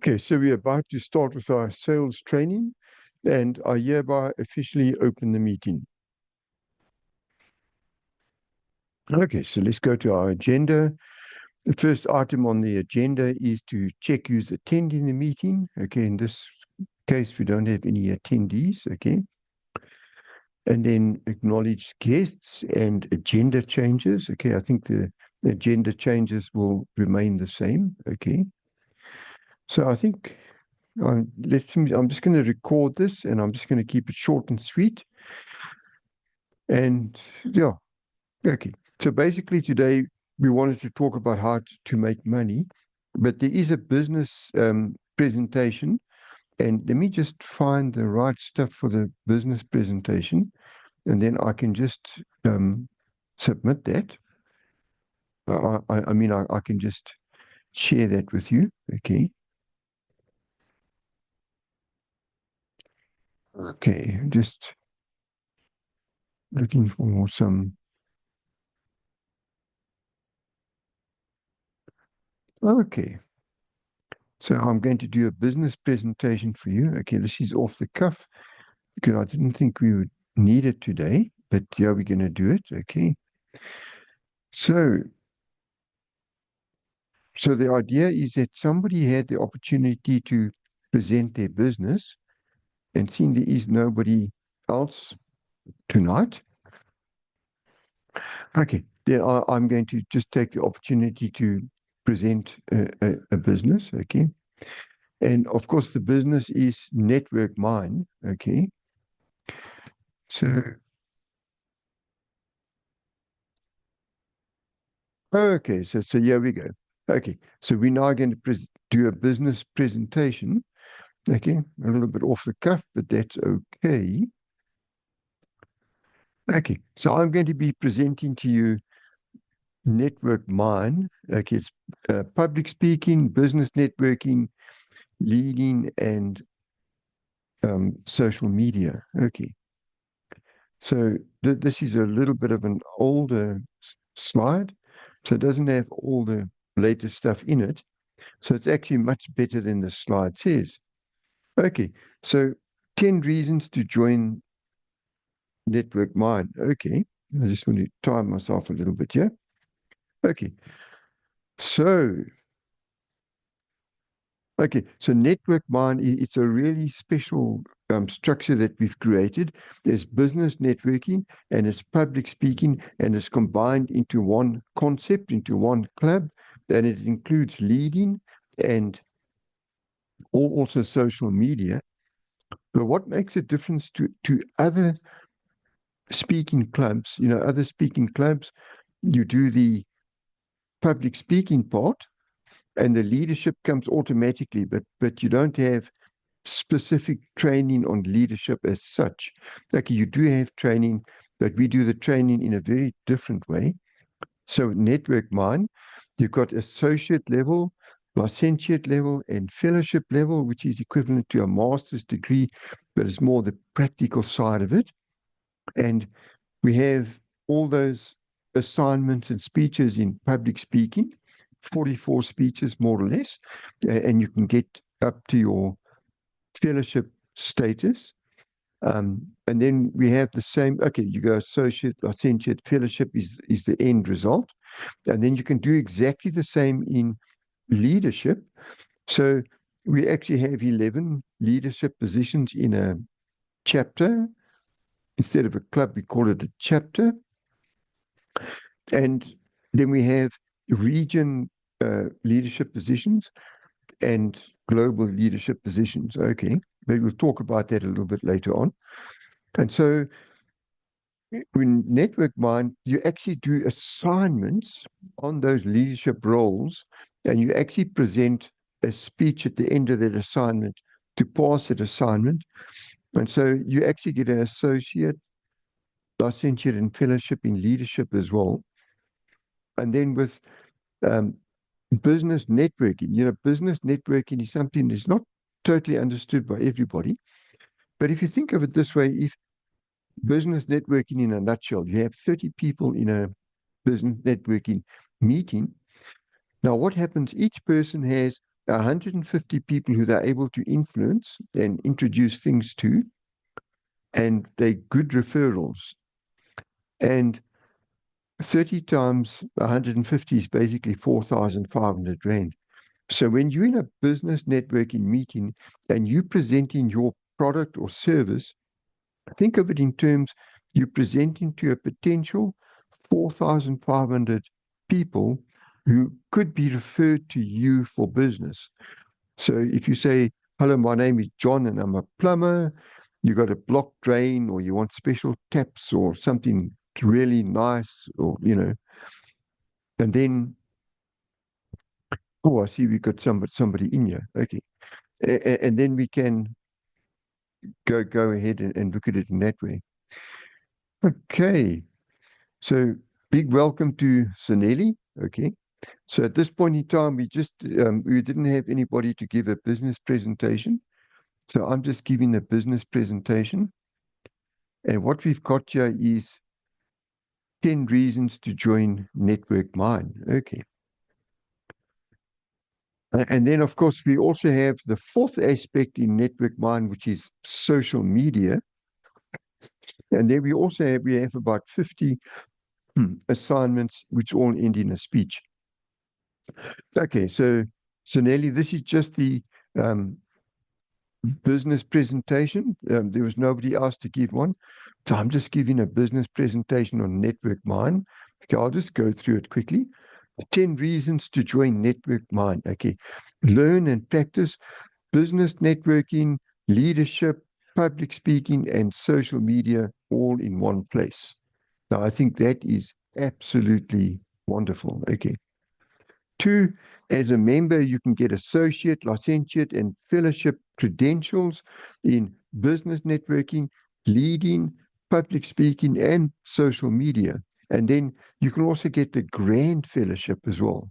Okay, so we're about to start with our sales training, and I hereby officially open the meeting. Okay, so let's go to our agenda. The first item on the agenda is to check who's attending the meeting. Okay, in this case, we don't have any attendees. Okay, and then acknowledge guests and agenda changes. Okay, I think the agenda changes will remain the same. Okay, so I think I'm just going to record this, and I'm just going to keep it short and sweet. And yeah, okay. So basically today we wanted to talk about how to make money, but there is a business presentation, and let me just find the right stuff for the business presentation, and then I can just submit that. I mean, I can just share that with you. Okay. Okay, just looking for some. Okay. So I'm going to do a business presentation for you. Okay, this is off the cuff because I didn't think we would need it today, but yeah, we're going to do it. Okay. So, so the idea is that somebody had the opportunity to present their business, and seeing there is nobody else tonight, okay, then I'm going to just take the opportunity to present a business. Okay. And of course, the business is Network Mind. Okay. So, okay, so here we go. Okay, so we're now going to do a business presentation. Okay, a little bit off the cuff, but that's okay. Okay, so I'm going to be presenting to you Network Mind. Okay, it's public speaking, business networking, leading, and social media. Okay, so this is a little bit of an older slide, so it doesn't have all the latest stuff in it. So it's actually much better than the slide says. Okay, so 10 reasons to join Network Mind. Okay, I just want to time myself a little bit here. Okay, so so Network Mind, it's a really special structure that we've created. There's business networking and it's public speaking, and it's combined into one concept, into one club, and it includes leading and also social media. But what makes a difference to other speaking clubs, other speaking clubs, you do the public speaking part and the leadership comes automatically, but you don't have specific training on leadership as such. Like you do have training, but we do the training in a very different way. So Network Mind, you've got associate level, licentiate level, and fellowship level, which is equivalent to a master's degree, but it's more the practical side of it. And we have all those assignments and speeches in public speaking, 44 speeches more or less, and you can get up to your fellowship status. And then we have the same, okay, you go associate, licentiate, fellowship is the end result. And then you can do exactly the same in leadership. So we actually have 11 leadership positions in a chapter. Instead of a club, we call it a chapter. And then we have region leadership positions and global leadership positions. Okay, but we'll talk about that a little bit later on. And so in Network Mind, you actually do assignments on those leadership roles, and you actually present a speech at the end of that assignment to pass that assignment. And so you actually get an associate, licentiate, and fellowship in leadership as well. And then with business networking, business networking is something that's not totally understood by everybody. But if you think of it this way, if business networking in a nutshell, you have 30 people in a business networking meeting. Now, what happens? Each person has 150 people who they're able to influence and introduce things to, and they're good referrals. And 30 times 150 is basically 4,500 Rand. So when you're in a business networking meeting and you're presenting your product or service, think of it in terms you're presenting to a potential 4,500 people who could be referred to you for business. So if you say, hello, my name is John and I'm a plumber, you got a blocked drain or you want special taps or something really nice or, and then, oh, I see we got somebody in here. Okay. And then we can go ahead and look at it in that way. Okay. So big welcome to Sanelli. Okay. So at this point in time, we didn't have anybody to give a business presentation. So I'm just giving a business presentation. And what we've got here is 10 reasons to join Network Mind. Okay. And then, of course, we also have the fourth aspect in Network Mind, which is social media. And then we have about 50 assignments, which all end in a speech. Okay, so Nelly, this is just the business presentation. There was nobody else to give one. So I'm just giving a business presentation on Network Mind. Okay, I'll just go through it quickly. 10 reasons to join Network Mind. Okay, learn and practice business networking, leadership, public speaking, and social media all in one place. Now, I think that is absolutely wonderful. Okay. 2, as a member, you can get associate, licentiate, and fellowship credentials in business networking, leading, public speaking, and social media. And then you can also get the Grand Fellowship as well,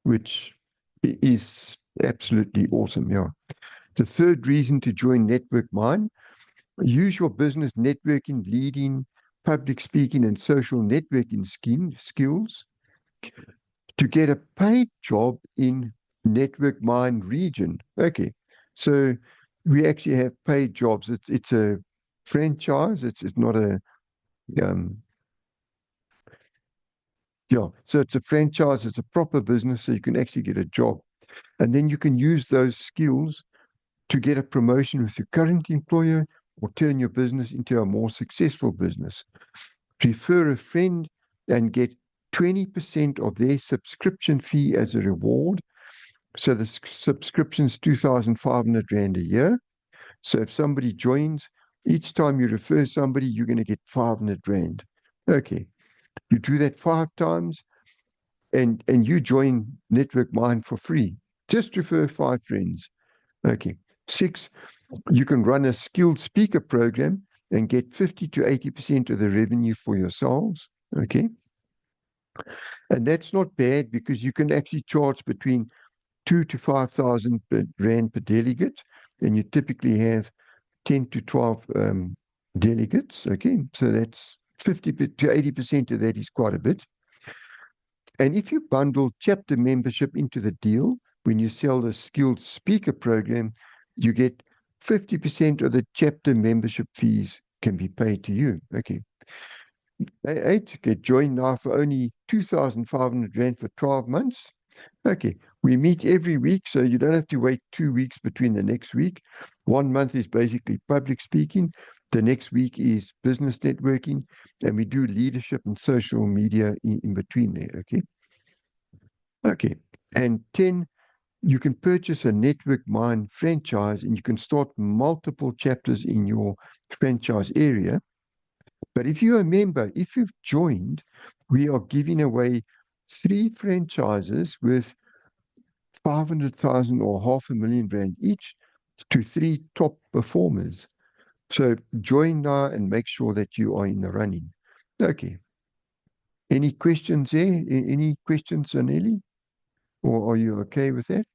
which is absolutely awesome. Yeah. The third reason to join Network Mind, use your business networking, leading, public speaking, and social networking skills to get a paid job in Network Mind region. Okay, so we actually have paid jobs. It's a franchise. It's not a um, yeah. So it's a franchise. It's a proper business. So you can actually get a job, and then you can use those skills to get a promotion with your current employer or turn your business into a more successful business. Refer a friend and get 20% of their subscription fee as a reward. So the subscription's 2,500 Rand a year. So if somebody joins, each time you refer somebody, you're going to get 500 Rand. Okay. You do that 5 times and you join Network Mind for free. Just refer 5 friends. Okay. 6, you can run a skilled speaker program and get 50 to 80% of the revenue for yourselves. Okay. And that's not bad because you can actually charge between 2 to 5,000 Rand per delegate, and you typically have 10 to 12 delegates. Okay. So that's 50 to 80% of that is quite a bit. And if you bundle chapter membership into the deal, when you sell the skilled speaker program, you get 50% of the chapter membership fees can be paid to you. Okay. 8, get joined now for only 2,500 Rand for 12 months. Okay. We meet every week, so you don't have to wait 2 weeks between the next week. 1 month is basically public speaking. The next week is business networking, and we do leadership and social media in between there. Okay. Okay. And 10, you can purchase a Network Mind franchise and you can start multiple chapters in your franchise area. But if you're a member, if you've joined, we are giving away 3 franchises with 500,000 or 500,000 Rand each to 3 top performers. So join now and make sure that you are in the running. Okay. Any questions there? Any questions, Aneli? Or are you okay with that?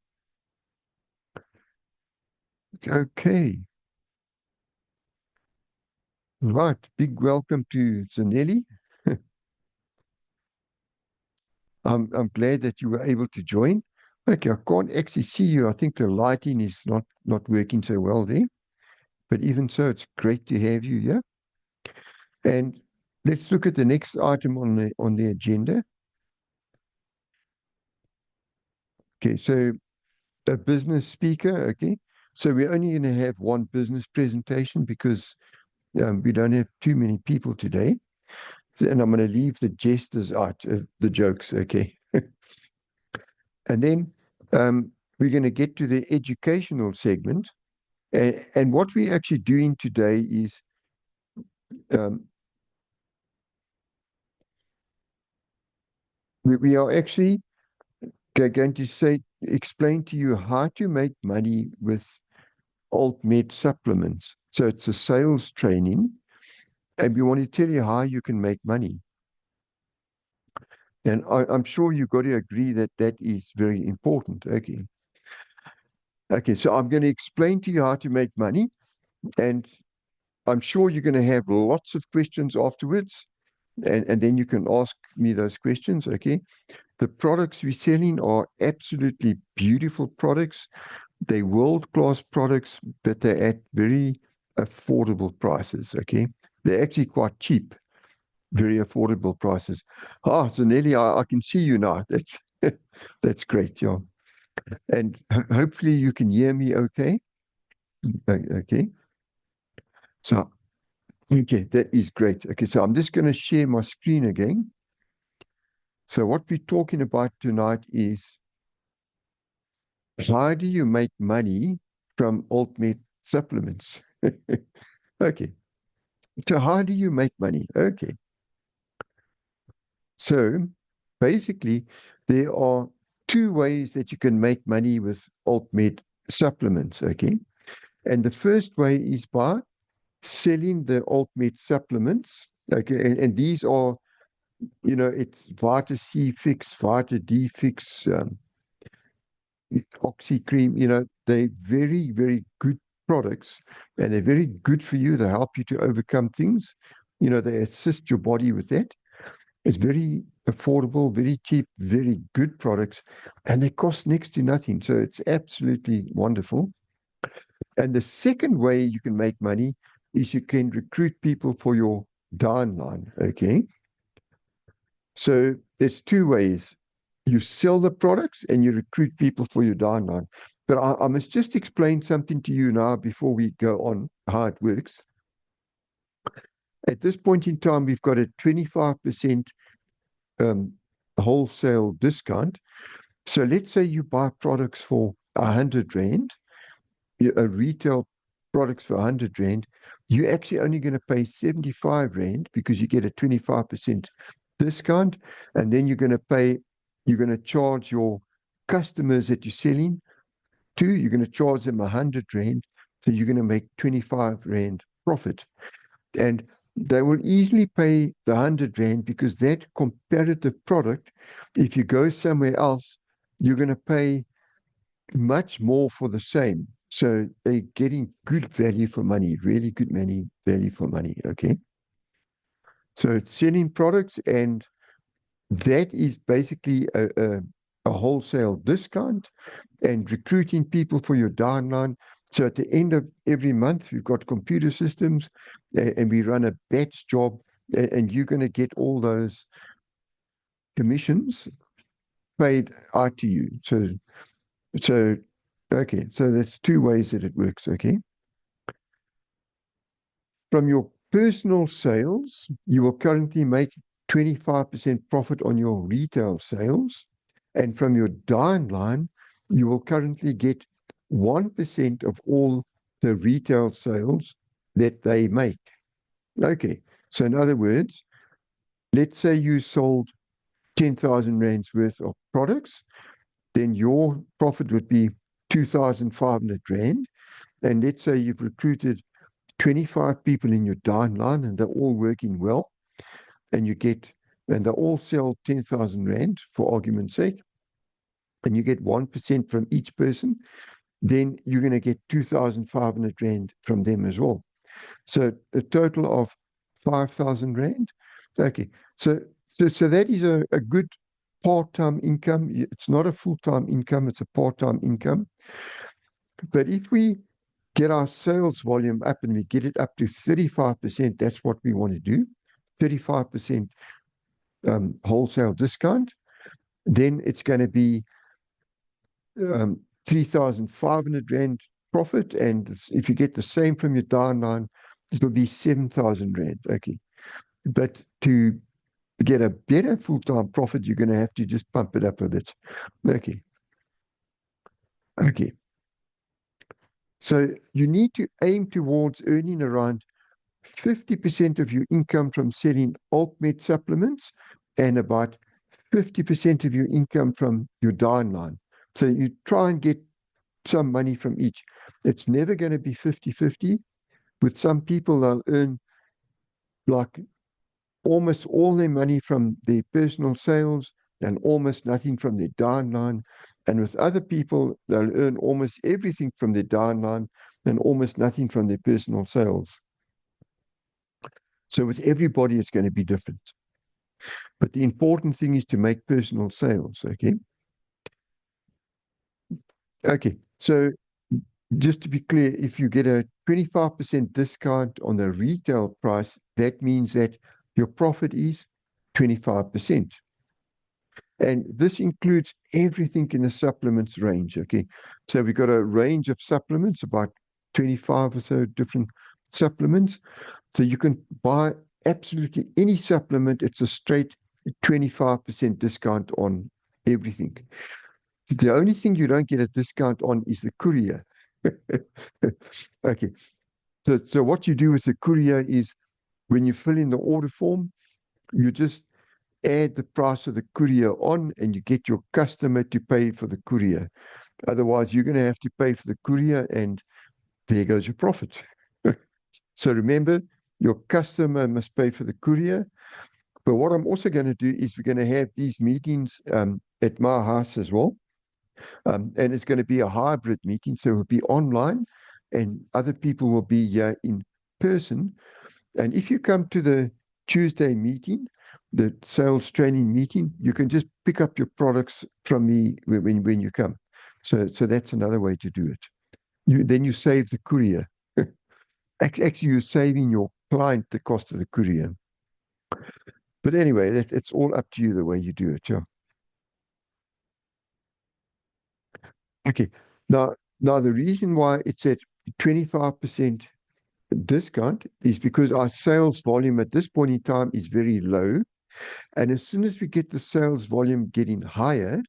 Okay. Right. Big welcome to Zanelli. I'm glad that you were able to join. Okay, I can't actually see you. I think the lighting is not working so well there. But even so, it's great to have you here. And let's look at the next item on the agenda. Okay, so a business speaker. Okay, so we're only going to have one business presentation because we don't have too many people today. And I'm going to leave the jesters out of the jokes. Okay, and then we're going to get to the educational segment. And what we're actually doing today is um, we are actually going to explain to you how to make money with AltMed supplements. So it's a sales training, and we want to tell you how you can make money. And I'm sure you've got to agree that that is very important. Okay. Okay, so I'm going to explain to you how to make money, and I'm sure you're going to have lots of questions afterwards, and then you can ask me those questions. Okay. The products we're selling are absolutely beautiful products. They're world-class products, but they're at very affordable prices. Okay. They're actually quite cheap, very affordable prices. Ah, so Nelly, I can see you now. That's great, yeah. And hopefully you can hear me okay. Okay. So, okay, that is great. Okay, so I'm just going to share my screen again. So what we're talking about tonight is how do you make money from AltMed supplements? Okay. So how do you make money? Okay. So basically, there are two ways that you can make money with AltMed supplements. Okay. And the first way is by selling the AltMed supplements. Okay. And these are, it's Vita C Fix, Vita D Fix, Oxy Cream, they're very, very good products and they're very good for you. They help you to overcome things. They assist your body with that. It's very affordable, very cheap, very good products, and they cost next to nothing. So it's absolutely wonderful. And the second way you can make money is you can recruit people for your downline. Okay. So there's two ways. You sell the products and you recruit people for your downline. But I must just explain something to you now before we go on how it works. At this point in time, we've got a 25% um, wholesale discount. So let's say you buy products for 100 Rand, a retail products for 100 Rand, you're actually only going to pay 75 Rand because you get a 25% discount. And then you're going to charge your customers that you're selling to, you're going to charge them 100 Rand. So you're going to make 25 Rand profit. And they will easily pay the 100 Rand because that comparative product, if you go somewhere else, you're going to pay much more for the same. So they're getting good value for money, really good value for money. Okay. So it's selling products, and that is basically a wholesale discount and recruiting people for your downline. So at the end of every month, we've got computer systems and we run a batch job, and you're going to get all those commissions paid out to you. So okay, so that's two ways that it works. Okay. From your personal sales, you will currently make 25% profit on your retail sales. And from your downline, you will currently get 1% of all the retail sales that they make. Okay. So in other words, let's say you sold 10,000 rands worth of products, then your profit would be 2,500 rand. And let's say you've recruited 25 people in your downline and they're all working well, and they all sell 10,000 Rand for argument's sake, and you get 1% from each person, then you're going to get 2,500 Rand from them as well. So a total of 5,000 Rand. Okay. So that is a good part-time income. It's not a full-time income, it's a part-time income. But if we get our sales volume up and we get it up to 35%, that's what we want to do, 35% wholesale discount, then it's going to be 3,500 Rand profit. And if you get the same from your downline, it'll be 7,000 Rand. Okay. But to get a better full-time profit, you're going to have to just pump it up a bit. Okay. Okay. So you need to aim towards earning around 50% of your income from selling AltMed supplements and about 50% of your income from your downline. So you try and get some money from each. It's never going to be 50-50. With some people, they'll earn like almost all their money from their personal sales and almost nothing from their downline. And with other people, they'll earn almost everything from their downline and almost nothing from their personal sales. So with everybody, it's going to be different. But the important thing is to make personal sales, okay? Okay, so just to be clear, if you get a 25% discount on the retail price, that means that your profit is 25%. And this includes everything in the supplements range, okay? So we've got a range of supplements, about 25 or so different supplements. So you can buy absolutely any supplement. It's a straight 25% discount on everything. The only thing you don't get a discount on is the courier. Okay. So what you do with the courier is when you fill in the order form, you just add the price of the courier on and you get your customer to pay for the courier. Otherwise, you're going to have to pay for the courier and there goes your profit. So remember, your customer must pay for the courier. But what I'm also going to do is we're going to have these meetings at my house as well. And it's going to be a hybrid meeting. So it will be online and other people will be here in person. And if you come to the Tuesday meeting, the sales training meeting, you can just pick up your products from me when you come. So that's another way to do it. Then you save the courier. Actually, you're saving your client the cost of the courier. But anyway, it's all up to you the way you do it. Yeah. Okay. Now the reason why it's at 25% discount is because our sales volume at this point in time is very low. And as soon as we get the sales volume getting higher,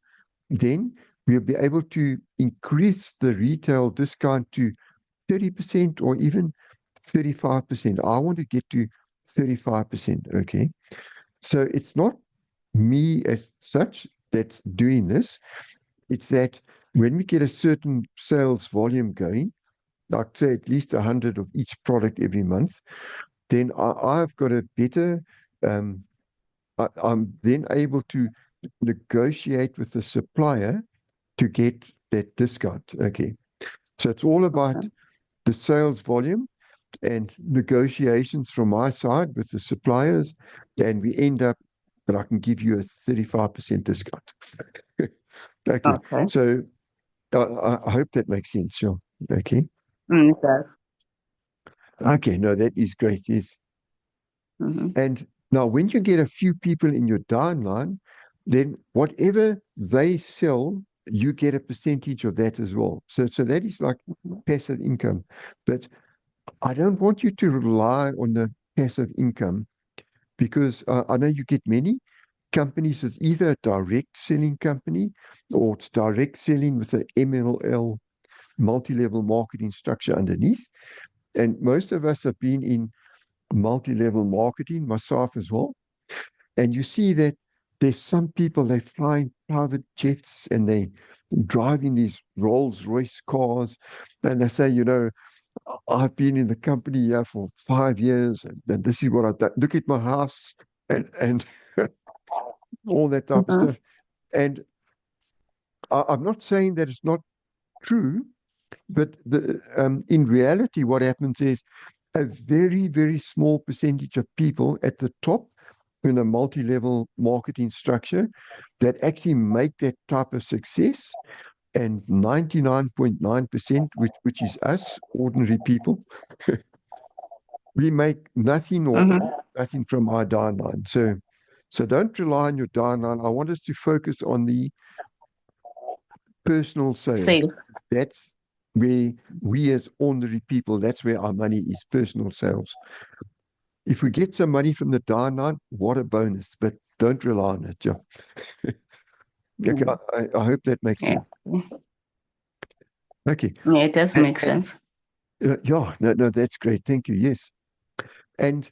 then we'll be able to increase the retail discount to 30% or even 35%. I want to get to 35%. Okay. So it's not me as such that's doing this. It's that when we get a certain sales volume going, like say at least 100 of each product every month, then I've got a better, I'm then able to negotiate with the supplier to get that discount. Okay. So it's all about the sales volume and negotiations from my side with the suppliers, and we end up that I can give you a 35% discount. Okay. So I hope that makes sense. Sure. Okay. It does. Okay. No, that is great. Yes. And now when you get a few people in your downline, then whatever they sell, you get a percentage of that as well. So that is like passive income. But I don't want you to rely on the passive income because I know you get many companies as either a direct selling company or it's direct selling with an MLL, multi-level marketing structure underneath. And most of us have been in multi-level marketing, myself as well. And you see that there's some people, they fly in private jets and they drive in these Rolls-Royce cars and they say, I've been in the company here for 5 years and this is what I've done. Look at my house and all that type of stuff. And I'm not saying that it's not true, but in reality, what happens is a very, very small percentage of people at the top in a multi-level marketing structure that actually make that type of success. And 99.9%, which is us, ordinary people, we make nothing or nothing from our downline. So don't rely on your downline. I want us to focus on the personal sales. Sales. That's where we as ordinary people, that's where our money is, personal sales. If we get some money from the downline, what a bonus, but don't rely on it. Yeah. Okay, I hope that makes Yeah. sense. Okay. Yeah, it does make And sense. yeah, no, that's great. Thank you. Yes. And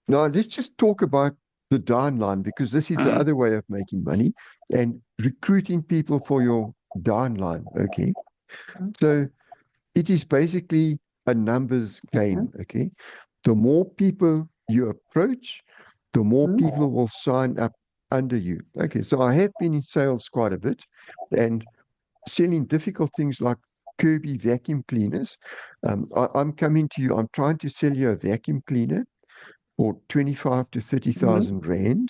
now let's just talk about the downline, because this is the Mm, other way of making money and recruiting people for your downline. Okay. So it is basically a numbers game. mhm, Okay. The more people you approach, the more mhm, people will sign up under you. Okay. So I have been in sales quite a bit and selling difficult things like Kirby vacuum cleaners. I'm coming to you, I'm trying to sell you a vacuum cleaner for 25 to mhm, 30,000 Rand.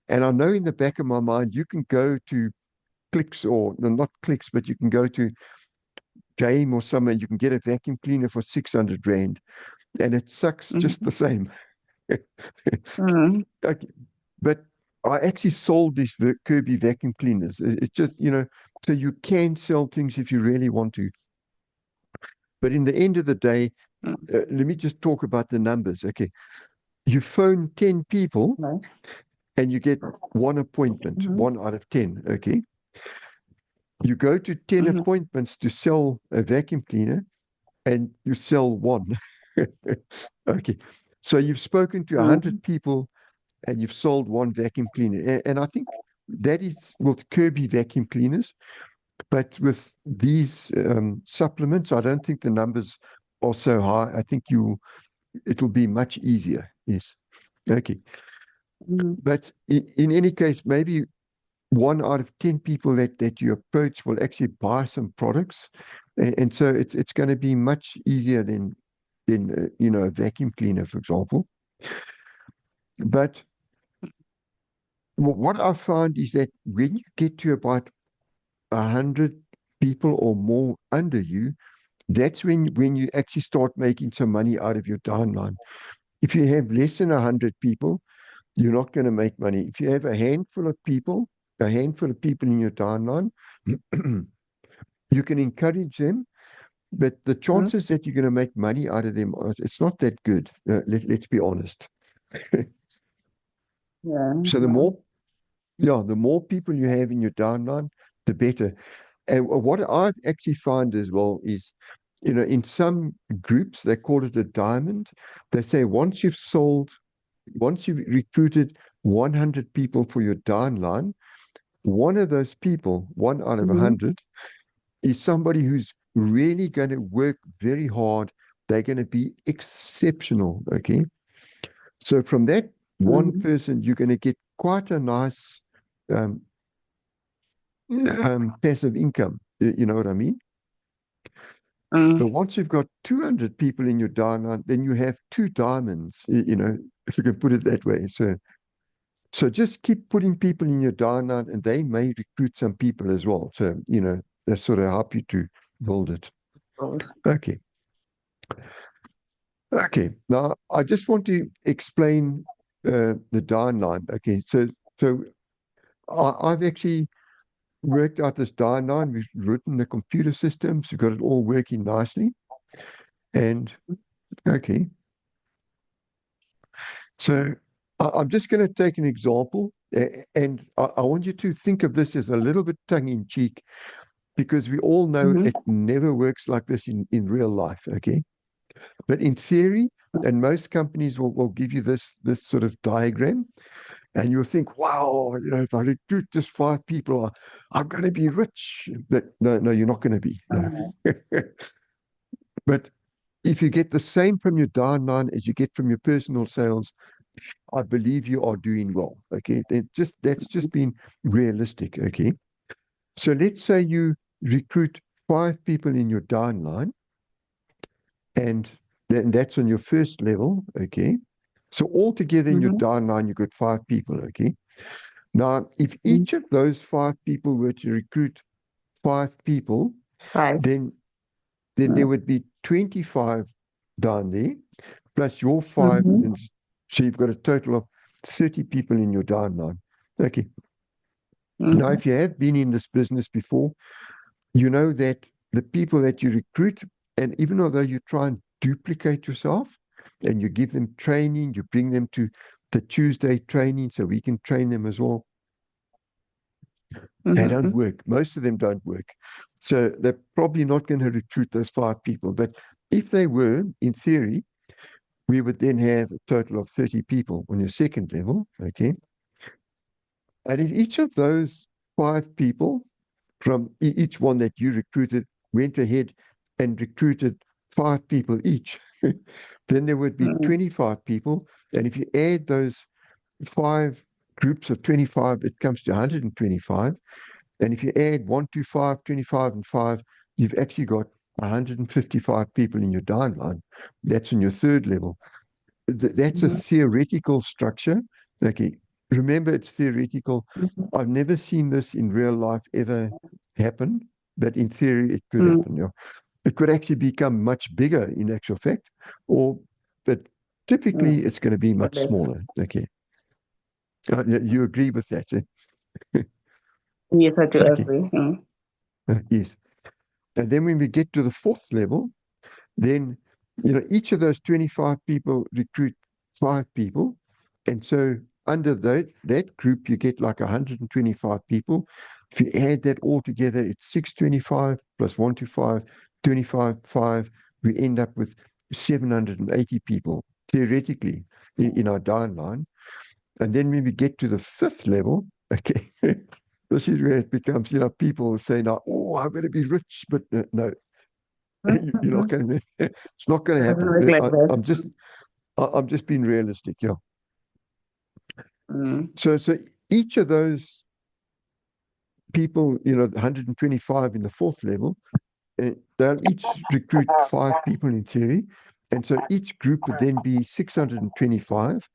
And I know in the back of my mind, you can go to Clicks or no, not Clicks, but you can go to Game or somewhere, you can get a vacuum cleaner for 600 Rand and it sucks just mhm, the same. mhm. Okay. But I actually sold these Kirby vacuum cleaners. It's just, so you can sell things if you really want to. But in the end of the day, Mm, let me just talk about the numbers. Okay. You phone 10 people right. and you get one appointment, Mhm, 1 out of 10. Okay. You go to 10 mhm, appointments to sell a vacuum cleaner and you sell one. Okay. So you've spoken to 100 mhm, people and you've sold one vacuum cleaner. And I think that is with Kirby vacuum cleaners. But with these supplements, I don't think the numbers are so high. I think it'll be much easier. Yes. Okay. mhm, But in any case, maybe 1 out of 10 people that you approach will actually buy some products. And so it's going to be much easier than a vacuum cleaner, for example. But what I find is that when you get to about 100 people or more under you, that's when you actually start making some money out of your downline. If you have less than 100 people, you're not going to make money. If you have a handful of people in your downline, you can encourage them, but the mhm. chances that you're going to make money out of them, it's not that good. Let's be honest. Yeah. So the more people you have in your downline, the better. And what I've actually found as well is, in some groups, they call it a diamond. They say once you've recruited 100 people for your downline, one of those people, 1 out of Mhm, 100, is somebody who's really going to work very hard. They're going to be exceptional. Okay. So from that one mhm, person, you're going to get quite a nice um, passive income. You know what I mean? But mm. once you've got 200 people in your diamond, then you have two diamonds, if you can put it that way. So just keep putting people in your diamond and they may recruit some people as well. So, that sort of help you to build it. Course. Okay. Okay. Now, I just want to explain the downline. Okay. So I've actually worked out this downline. We've written the computer systems. We've got it all working nicely. And okay. So I'm just going to take an example, and I want you to think of this as a little bit tongue in cheek because we all know Mhm, it never works like this in real life. Okay. But in theory, and most companies will give you this sort of diagram, and you'll think, wow, if I recruit just 5 people, I'm going to be rich. But no, you're not going to be. No. mhm, But if you get the same from your downline as you get from your personal sales, I believe you are doing well. Okay. That's just being realistic. Okay. So let's say you recruit 5 people in your downline, and then that's on your first level. Okay. So altogether in your downline, you've got 5 people, okay? Now, if each of those 5 people were to recruit 5 people, Right. then there would be 25 down there, plus your 5. And so you've got a total of 30 people in your downline. Okay. Now, if you have been in this business before, you know that the people that you recruit, and even although you try and duplicate yourself and you give them training, you bring them to the Tuesday training so we can train them as well. They don't work. Most of them don't work. So they're probably not going to recruit those 5 people. But if they were, in theory, we would then have a total of 30 people on your second level, okay? And if each of those 5 people from each one that you recruited went ahead and recruited 5 people each, then there would be 25 people. And if you add those 5 groups of 25, it comes to 125. And if you add 1 to 5, 25, and 5, you've actually got 155 people in your downline. That's in your third level. That's a theoretical structure. Okay. Remember, it's theoretical. I've never seen this in real life ever happen, but in theory, it could happen. Yeah. It could actually become much bigger in actual fact, but typically it's going to be much smaller. Okay. You agree with that? Eh? Yes, I do agree. Yes. And then when we get to the 4th level, then each of those 25 people recruit 5 people. And so under that group, you get like 125 people. If you add that all together, it's 625 plus 1 to 5, 25, 5. We end up with 780 people, theoretically, in our downline. And then when we get to the 5th level, okay, this is where it becomes, people say now, oh, I'm going to be rich, but no, you're not going to. It's not going to Doesn't happen. look like that. I'm just being realistic. Yeah. Mm. So each of those people, 125 in the 4th level, they'll each recruit 5 people in theory, and so each group would then be 625.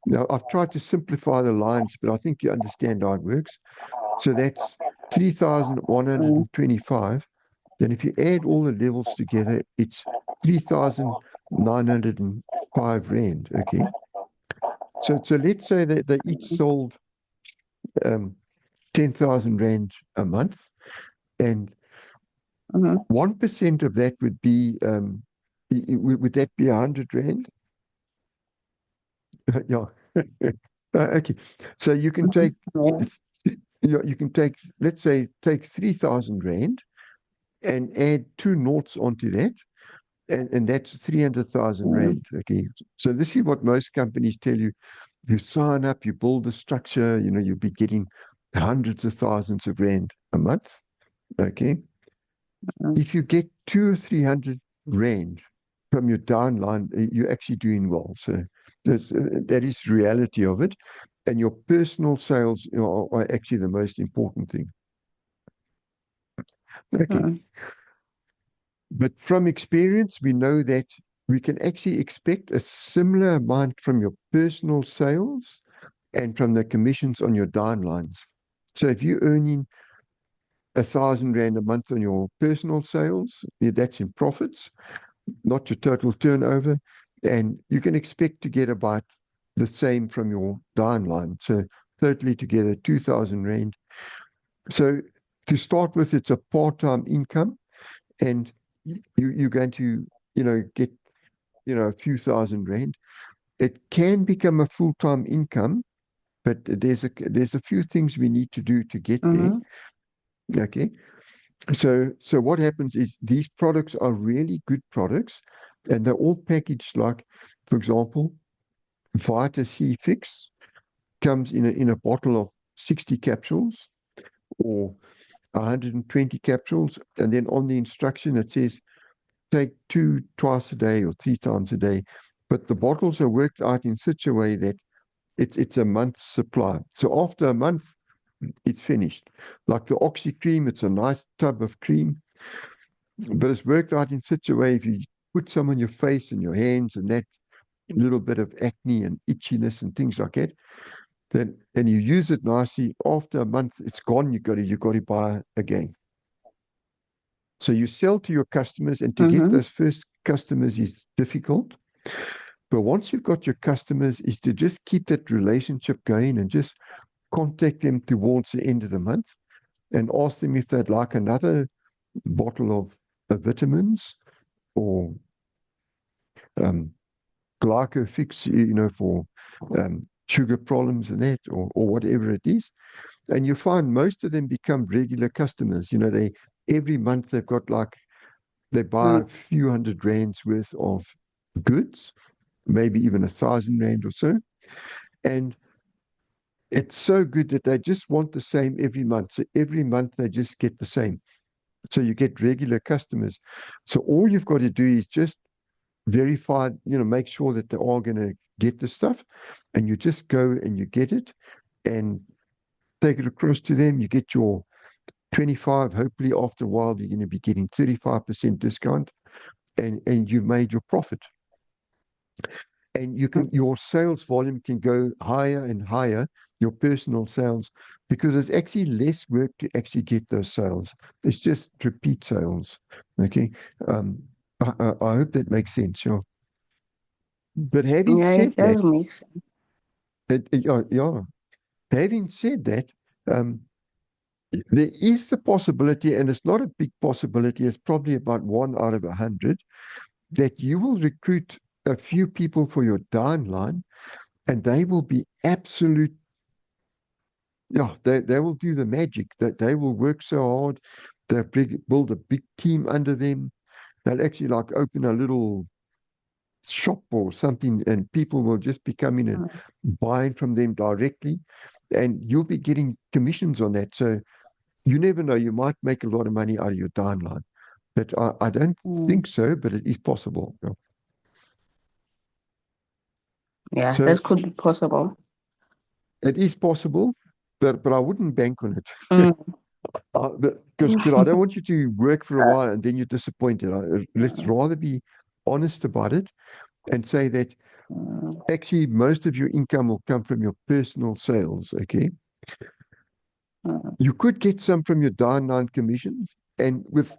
Now I've tried to simplify the lines, but I think you understand how it works. So that's 3,125. Then if you add all the levels together, it's 3,905 rand. Okay. So let's say that they each sold 10,000 rand a month, and 1% of that would be would that be 100 rand? Yeah. Okay. So you can take you can take, let's say, take 3,000 rand and add 2 noughts onto that, and that's 300,000 rand. Okay, so this is what most companies tell you. You sign up, you build a structure, you'll be getting hundreds of thousands of rand a month. Okay, if you get 200 or 300 rand from your downline, you're actually doing well. So that is the reality of it, and your personal sales are actually the most important thing. Okay. But from experience, we know that we can actually expect a similar amount from your personal sales and from the commissions on your downlines. So if you're earning 1,000 rand a month on your personal sales, that's in profits, not your total turnover. And you can expect to get about the same from your downline. So totally together, 2,000 rand. So to start with, it's a part-time income, and you're going to, get, a few thousand rand. It can become a full-time income, but there's a few things we need to do to get there. Okay. So what happens is these products are really good products, and they're all packaged like, for example, Vita C Fix comes in a bottle of 60 capsules or 120 capsules, and then on the instruction it says take 2 twice a day or 3 times a day. But the bottles are worked out in such a way that it's a month's supply. So after a month, it's finished. Like the Oxy cream, it's a nice tub of cream, but it's worked out in such a way if you put some on your face and your hands and that, little bit of acne and itchiness and things like that, then and you use it nicely, after a month it's gone, you got to buy again. So you sell to your customers, and to get those first customers is difficult. But once you've got your customers, is to just keep that relationship going and just contact them towards the end of the month and ask them if they'd like another bottle of vitamins or Glycofix, for sugar problems and that, or whatever it is. And you find most of them become regular customers. They every month they've got they buy a few hundred rands worth of goods, maybe even 1,000 rand or so. And it's so good that they just want the same every month. So every month they just get the same. So you get regular customers. So all you've got to do is just verify, make sure that they are going to get the stuff, and you just go and you get it and take it across to them. You get your 25, hopefully after a while you're going to be getting 35% discount, and you've made your profit. And your sales volume can go higher and higher, your personal sales, because it's actually less work to actually get those sales. It's just repeat sales. Okay. I hope that makes sense. Sure. But having Yeah, said it does that, make sense. yeah, having said that, there is the possibility, and it's not a big possibility, it's probably about 1 out of 100, that you will recruit a few people for your downline, and they will be absolute. Yeah, they will do the magic. That they will work so hard. They'll build a big team under them. They'll actually open a little shop or something, and people will just be coming and buying from them directly, and you'll be getting commissions on that. So you never know, you might make a lot of money out of your downline. But I don't think so, but it is possible. Yeah. Yeah, So that could be possible. it is possible, but I wouldn't bank on it. Mm. Because I don't want you to work for a while and then you're disappointed. Let's rather be honest about it and say that actually most of your income will come from your personal sales. Okay. You could get some from your downline commissions, and with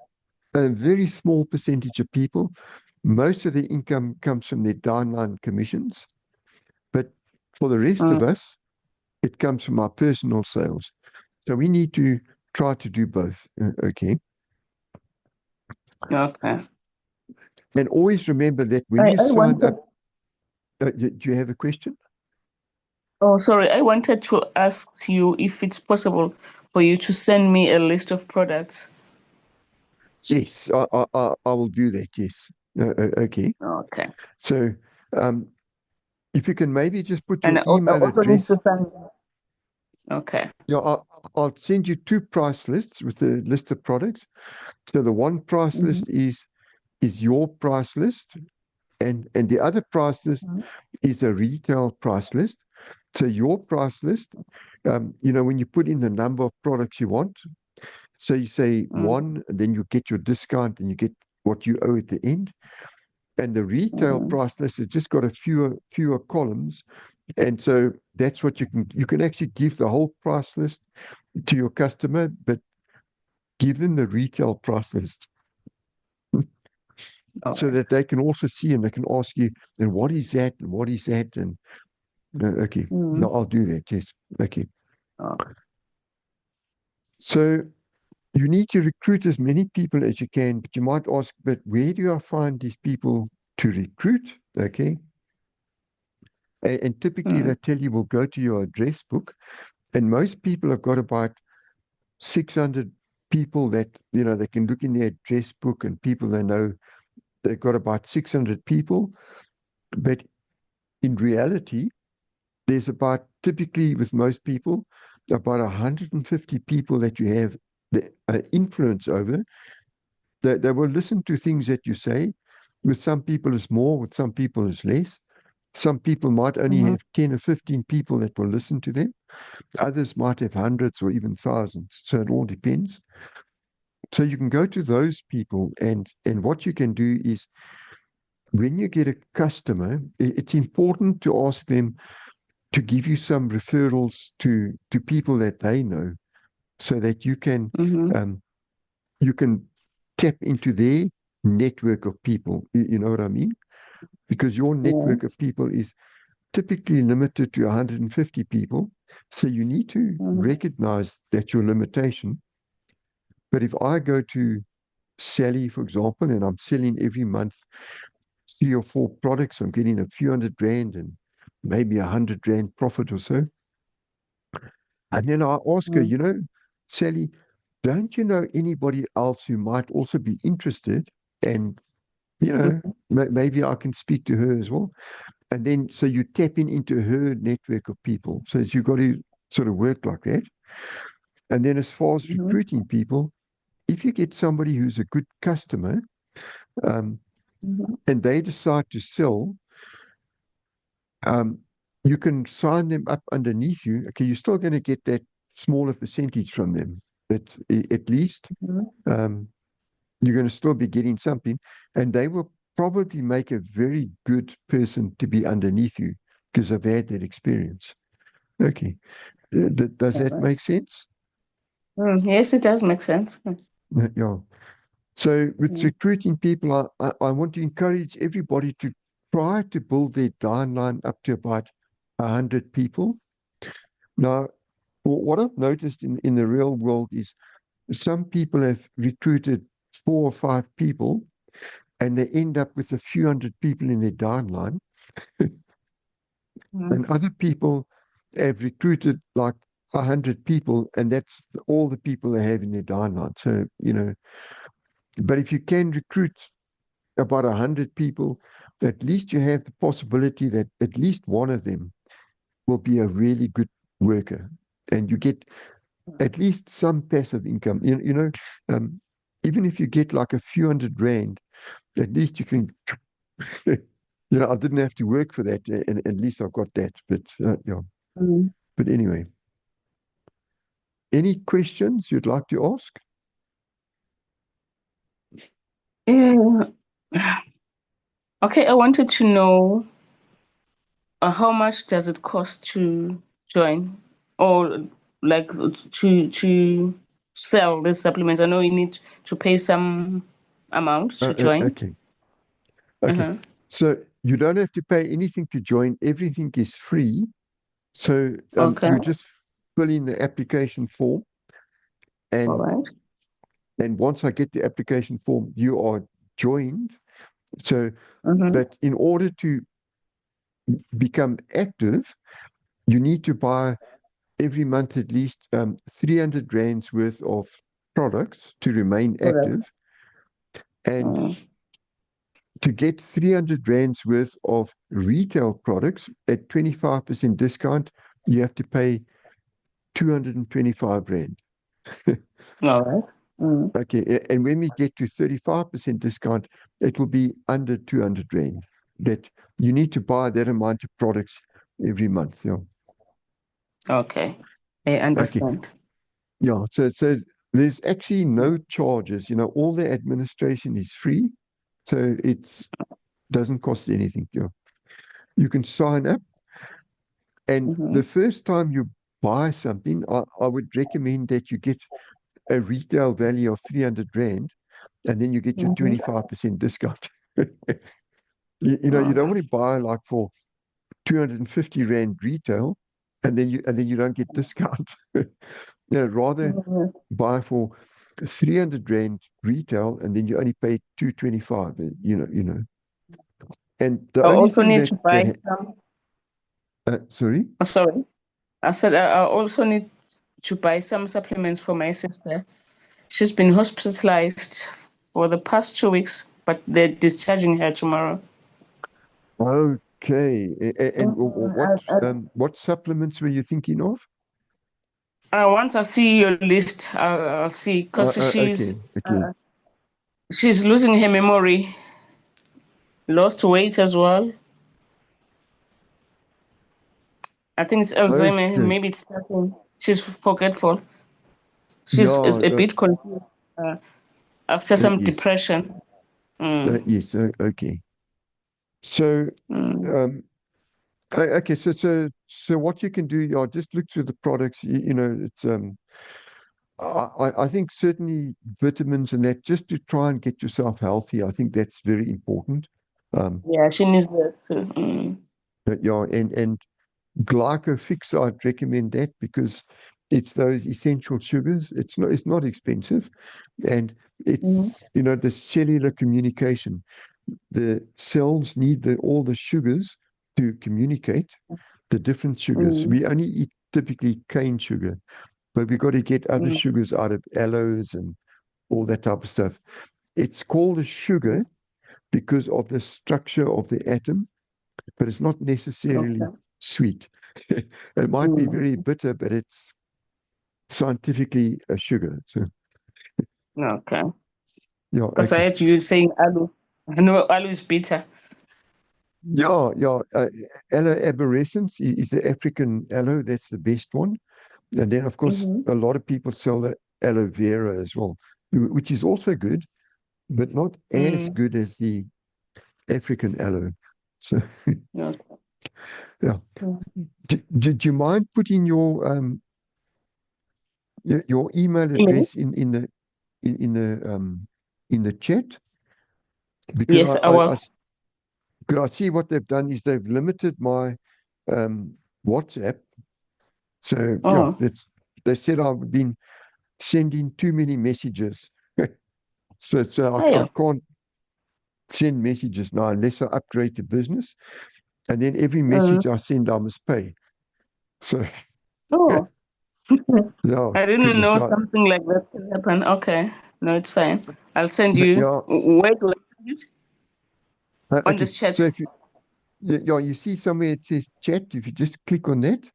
a very small percentage of people, most of the income comes from their downline commissions. But for the rest of us, it comes from our personal sales. So we need to try to do both. Okay. Okay. And always remember that when I you sign wanted, up, do you have a question? oh, sorry, I wanted to ask you if it's possible for you to send me a list of products. Yes, I will do that. Yes. Okay. Okay. So um, if you can maybe just put And your I email also need address. to send. Okay. Yeah, I'll send you 2 price lists with the list of products. So the one price list is your price list, and the other price list is a retail price list. So your price list, when you put in the number of products you want, so you say 1, and then you get your discount and you get what you owe at the end. And the retail price list has just got a fewer columns, and so that's what you can actually give the whole price list to your customer, but give them the retail price list so that they can also see, and they can ask you, and what is that, and what is that, and okay, no, I'll do that. Yes, okay. So you need to recruit as many people as you can, but you might ask, but where do I find these people to recruit? Okay. And typically they tell you, we'll go to your address book, and most people have got about 600 people that, they can look in their address book, and people they know, they've got about 600 people. But in reality, there's about, typically with most people, about 150 people that you have the influence over. They will listen to things that you say. With some people it's more, with some people it's less. Some people might only have 10 or 15 people that will listen to them. Others might have hundreds or even thousands. So it all depends. So you can go to those people, and what you can do is when you get a customer, it's important to ask them to give you some referrals to people that they know, so that Mm-hmm. um, you can tap into their network of people. You know what I mean? Because your Yeah. network of people is typically limited to 150 people. So you need to Mm-hmm. recognize that's your limitation. But if I go to Sally, for example, and I'm selling every month 3 or 4 products, I'm getting a few hundred rand and maybe 100 rand profit or so. And then I ask her, Sally, don't you know anybody else who might also be interested? And, Mm-hmm. maybe I can speak to her as well. And then, so you tap into her network of people. So you've got to sort of work like that. And then, as far as Mm-hmm. recruiting people, if you get somebody who's a good customer, um, Mm-hmm. and they decide to sell, um, you can sign them up underneath you. Okay, you're still going to get that smaller percentage from them, but at least um, you're going to still be getting something, and they will probably make a very good person to be underneath you because I've had that experience. Okay, does All that right. make sense? Yes, it does make sense. Yeah. So with Mm-hmm. recruiting people, I want to encourage everybody to try to build their downline up to about 100 people. Now, what I've noticed in the real world is some people have recruited 4 or 5 people and they end up with a few hundred people in their downline. And other people have recruited like 100 people, and that's all the people they have in their downline. So, but if you can recruit about 100 people, at least you have the possibility that at least one of them will be a really good worker, and you get at least some passive income. Even if you get like a few hundred rand, at least you can. I didn't have to work for that, and at least I've got that. But yeah. Mm-hmm. But anyway, any questions you'd like to ask? Yeah. Okay, I wanted to know how much does it cost to join or like to sell these supplements? I know you need to pay some amount to join. Okay, okay. Uh-huh. So you don't have to pay anything to join. Everything is free. So Okay. you just fill in the application form, All and right. once I get the application form, you are joined. So, Mm-hmm. but in order to become active, you need to buy every month at least 300 rands worth of products to remain Correct. active. And Mm. to get 300 rands worth of retail products at 25% discount, you have to pay 225 rand. All right. Mm. Okay, and when we get to 35% discount, it will be under 200 rand. That you need to buy that amount of products every month. Yeah. Okay. I Okay. understand. Yeah. So it says there's actually no charges. All the administration is free, so it doesn't cost anything. Yeah. You can sign up, and Mm-hmm. the first time you buy something, I would recommend that you get a retail value of 300 rand, and then you get your Mm-hmm. 25% discount. You don't want to buy like for 250 rand retail, and then you don't get discount. Rather Mm-hmm. buy for 300 rand retail, and then you only pay 225. And the I only also thing need that to buy some. sorry. Sorry. I said I also need to buy some supplements for my sister. She's been hospitalized for the past 2 weeks, but they're discharging her tomorrow. Okay. And what Mhm. what supplements were you thinking of? Once I see your list, I'll see because Okay, okay. she's losing her memory, lost weight as well. I think it's Alzheimer. Okay. Maybe it's starting. She's forgetful. She's Yeah, a bit confused uh, after some yes. depression. Mm. Yes, okay. So, Mm. okay, so what you can do, yeah, just look through the products. You know, it's I think certainly vitamins and that, just to try and get yourself healthy. I think that's very important. Yeah, she needs that too. Yeah, and Glycofix, I'd recommend that because it's those essential sugars. It's not expensive, and Mm. it's the cellular communication. The cells need all the sugars to communicate. The different sugars. Mm. We only eat typically cane sugar, but we've got to get other Mm. sugars out of aloes and all that type of stuff. It's called a sugar because of the structure of the atom, but it's not necessarily Okay. sweet. It might be Mm. very bitter, but it's scientifically a sugar. So Okay. yeah, Because I okay. heard you saying aloe. I know aloe is bitter. Yeah, yeah. Aloe arborescens is the African aloe. That's the best one. And then, of course, Mm-hmm. a lot of people sell the aloe vera as well, which is also good, but not as Mm. good as the African aloe. So, Okay. yeah. Mm. Do you mind putting your email Email? address in the chat? Because Yes, I will. because I see what they've done is they've limited my WhatsApp. So yeah, Oh, they said I've been sending too many messages. So I yeah. can't send messages now unless I upgrade to business. And then every Mm. message I send, I must pay. So Oh, yeah, I didn't goodness, know something like that could happen. Okay. No, it's fine. I'll send you. yeah. Where do I send it? On Okay, this so chat. if you yeah, you see somewhere it says chat, if you just click on that,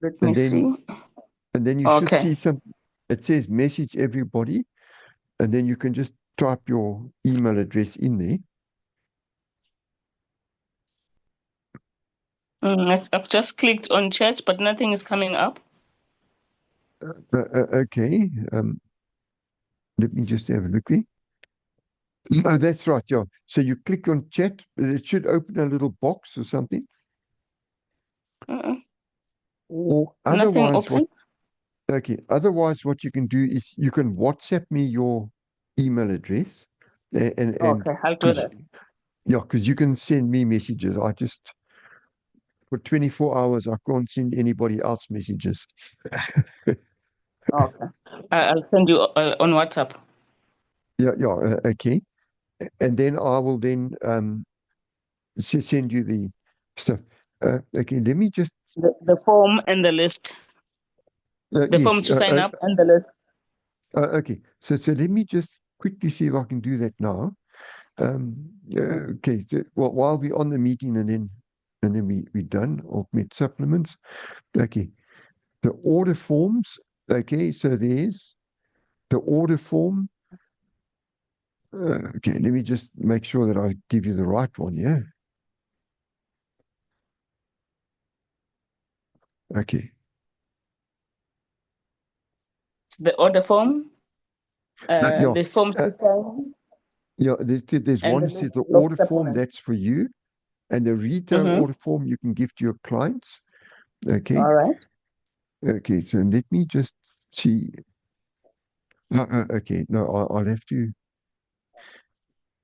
Let me and see. then you should Okay. see some. It says message everybody, and then you can just type your email address in there. I've just clicked on chat, but nothing is coming up. Okay, let me just have a look there. Oh, that's right. Yeah. So you click on chat, it should open a little box or something. Uh-uh. Or Nothing otherwise, opens. what you can do is you can WhatsApp me your email address, and Okay, I'll do because that. yeah, because you can send me messages. I just for 24 hours I can't send anybody else messages. Okay. I'll send you on WhatsApp. Yeah, yeah, okay. And then I will then send you the stuff. Okay, let me just The form and the list. The form yes, to sign up and the list. okay. So let me just quickly see if I can do that now. Okay. Well, while we're on the meeting, and then we're done. Augment supplements. Okay. The order forms. Okay. So there's the order form. Okay. Let me just make sure that I give you the right one. Yeah. Okay. The order form, Yeah. the form Uh, to sign, yeah. There's and one the that says list the of order form supplements. that's for you, and the retail Mm-hmm. order form you can give to your clients. Okay. All right. Okay. So let me just see. Okay. No, I'll have to.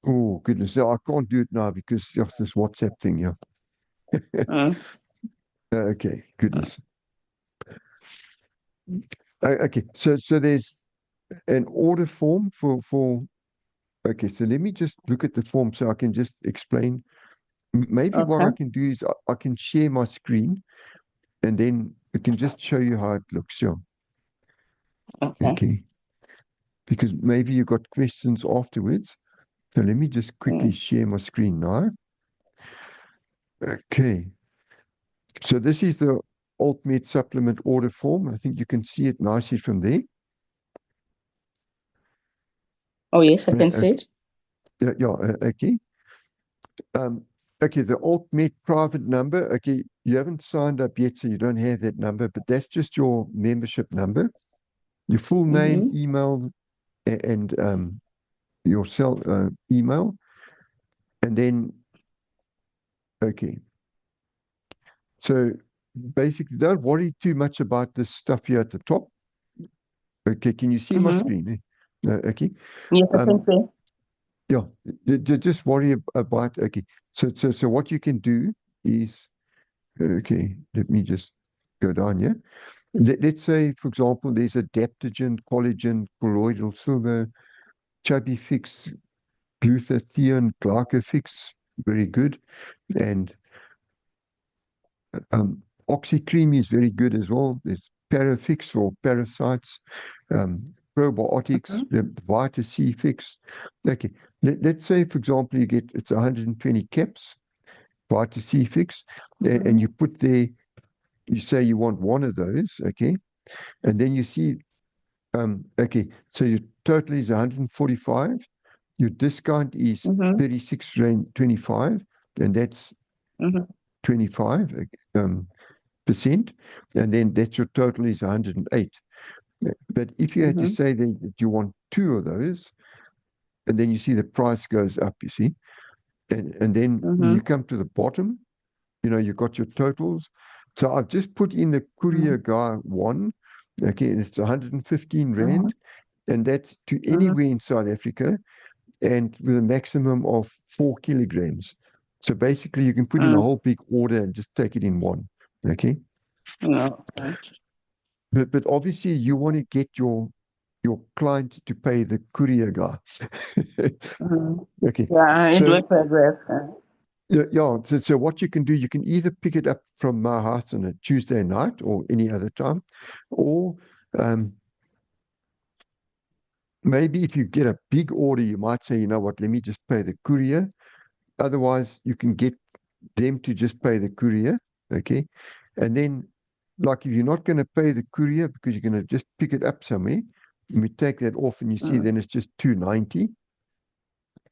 Oh goodness, no, I can't do it now because just this WhatsApp thing. Yeah. Mm. Okay. Goodness. Okay. So there's an order form for. Okay. So let me just look at the form so I can just explain. Maybe what Okay. I can do is I can share my screen and then I can just show you how it looks. Yeah. Okay. Okay. Because maybe you got questions afterwards. So let me just quickly Mm. share my screen now. Okay. So this is the Alt supplement order form. I think you can see it nicely from there. Oh, yes, I can see Okay. it. Yeah, yeah, okay. Um, okay, the AltMed private number. Okay, you haven't signed up yet, so you don't have that number, but that's just your membership number. Your full name, Mm-hmm. email, and your cell email, and then Okay. So basically, don't worry too much about this stuff here at the top. Okay, can you see my Mm-hmm. screen? No, okay. Yes, I think Um, so. yeah, just worry about, okay. So what you can do is, okay, let me just go down here. Let's say, for example, there's adaptogen, collagen, colloidal silver, chubby fix, glutathione, glycofix, very good. And oxycream is very good as well. There's Parafix for parasites, um, probiotics, the Vita C fix. Okay, let's say, for example, you get it's 120 caps, Vita C fix, and you put there, you say you want one of those, okay, and then you see, okay, so your total is 145, your discount is Mm-hmm. 36 Rand 25, and that's Mm-hmm. 25. Percent, and then that's your total is 108. But if you had to Mm-hmm. say that you want two of those, and then you see the price goes up, you see, and then when Mm-hmm. you come to the bottom, you've got your totals. So I've just put in the courier guy one, okay, and it's 115 Mm-hmm. Rand, and that's to Mm-hmm. anywhere in South Africa, and with a maximum of 4 kilograms. So basically, you can put in a whole big order and just take it in one, okay. No. But obviously you want to get your client to pay the courier guy. Mm-hmm. Okay. Yeah, it So works like that. yeah, so what you can do, you can either pick it up from my house on a Tuesday night or any other time, or um, maybe if you get a big order, you might say, you know what, let me just pay the courier. Otherwise, you can get them to just pay the courier. Okay. And then, like, if you're not going to pay the courier because you're going to just pick it up somewhere, and we take that off and you see Mm-hmm. then it's just 290.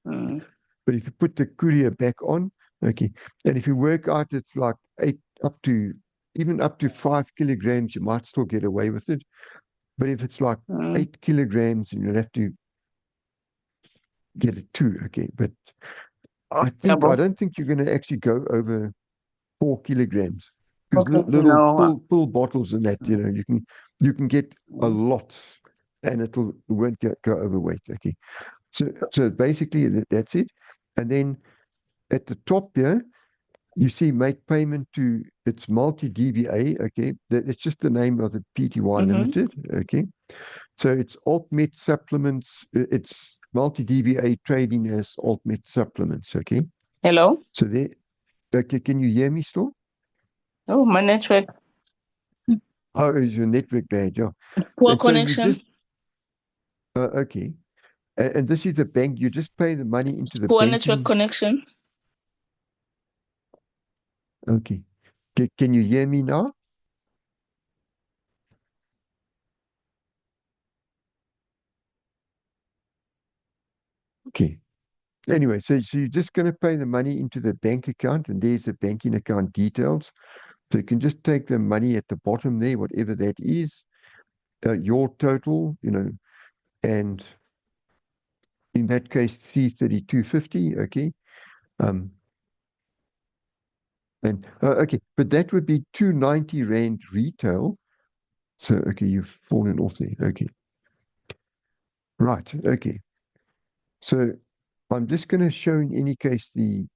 Mm-hmm. But if you put the courier back on, okay, and if you work out it's like even up to 5 kilograms, you might still get away with it. But if it's like Mm-hmm. 8 kilograms, and you'll have to get it too, okay. But Yeah, I but don't think you're going to actually go over 4 kilograms because okay, little pill bottles and that, you can get a lot, and it won't go overweight. Okay, so basically that's it. And then at the top here, you see make payment to it's multi DBA. Okay, it's just the name of the PTY mm-hmm. Limited. Okay, so it's AltMet Supplements. It's multi DBA trading as AltMet Supplements. Okay, Hello? so there. Okay, can you hear me still? Oh, my network. Oh, is your network bad? Yeah. Poor And so you connection. just, okay. And this is the bank. You just pay the money into the Poor network banking. connection. Okay. Can you hear me now? Okay. Anyway, so you're just going to pay the money into the bank account, and there's the banking account details. So you can just take the money at the bottom there, whatever that is, your total, and in that case, 332.50. Okay. Um, and okay, but that would be 290 Rand retail. So, okay, you've fallen off there. Okay. Right. Okay. So I'm just going to show in any case the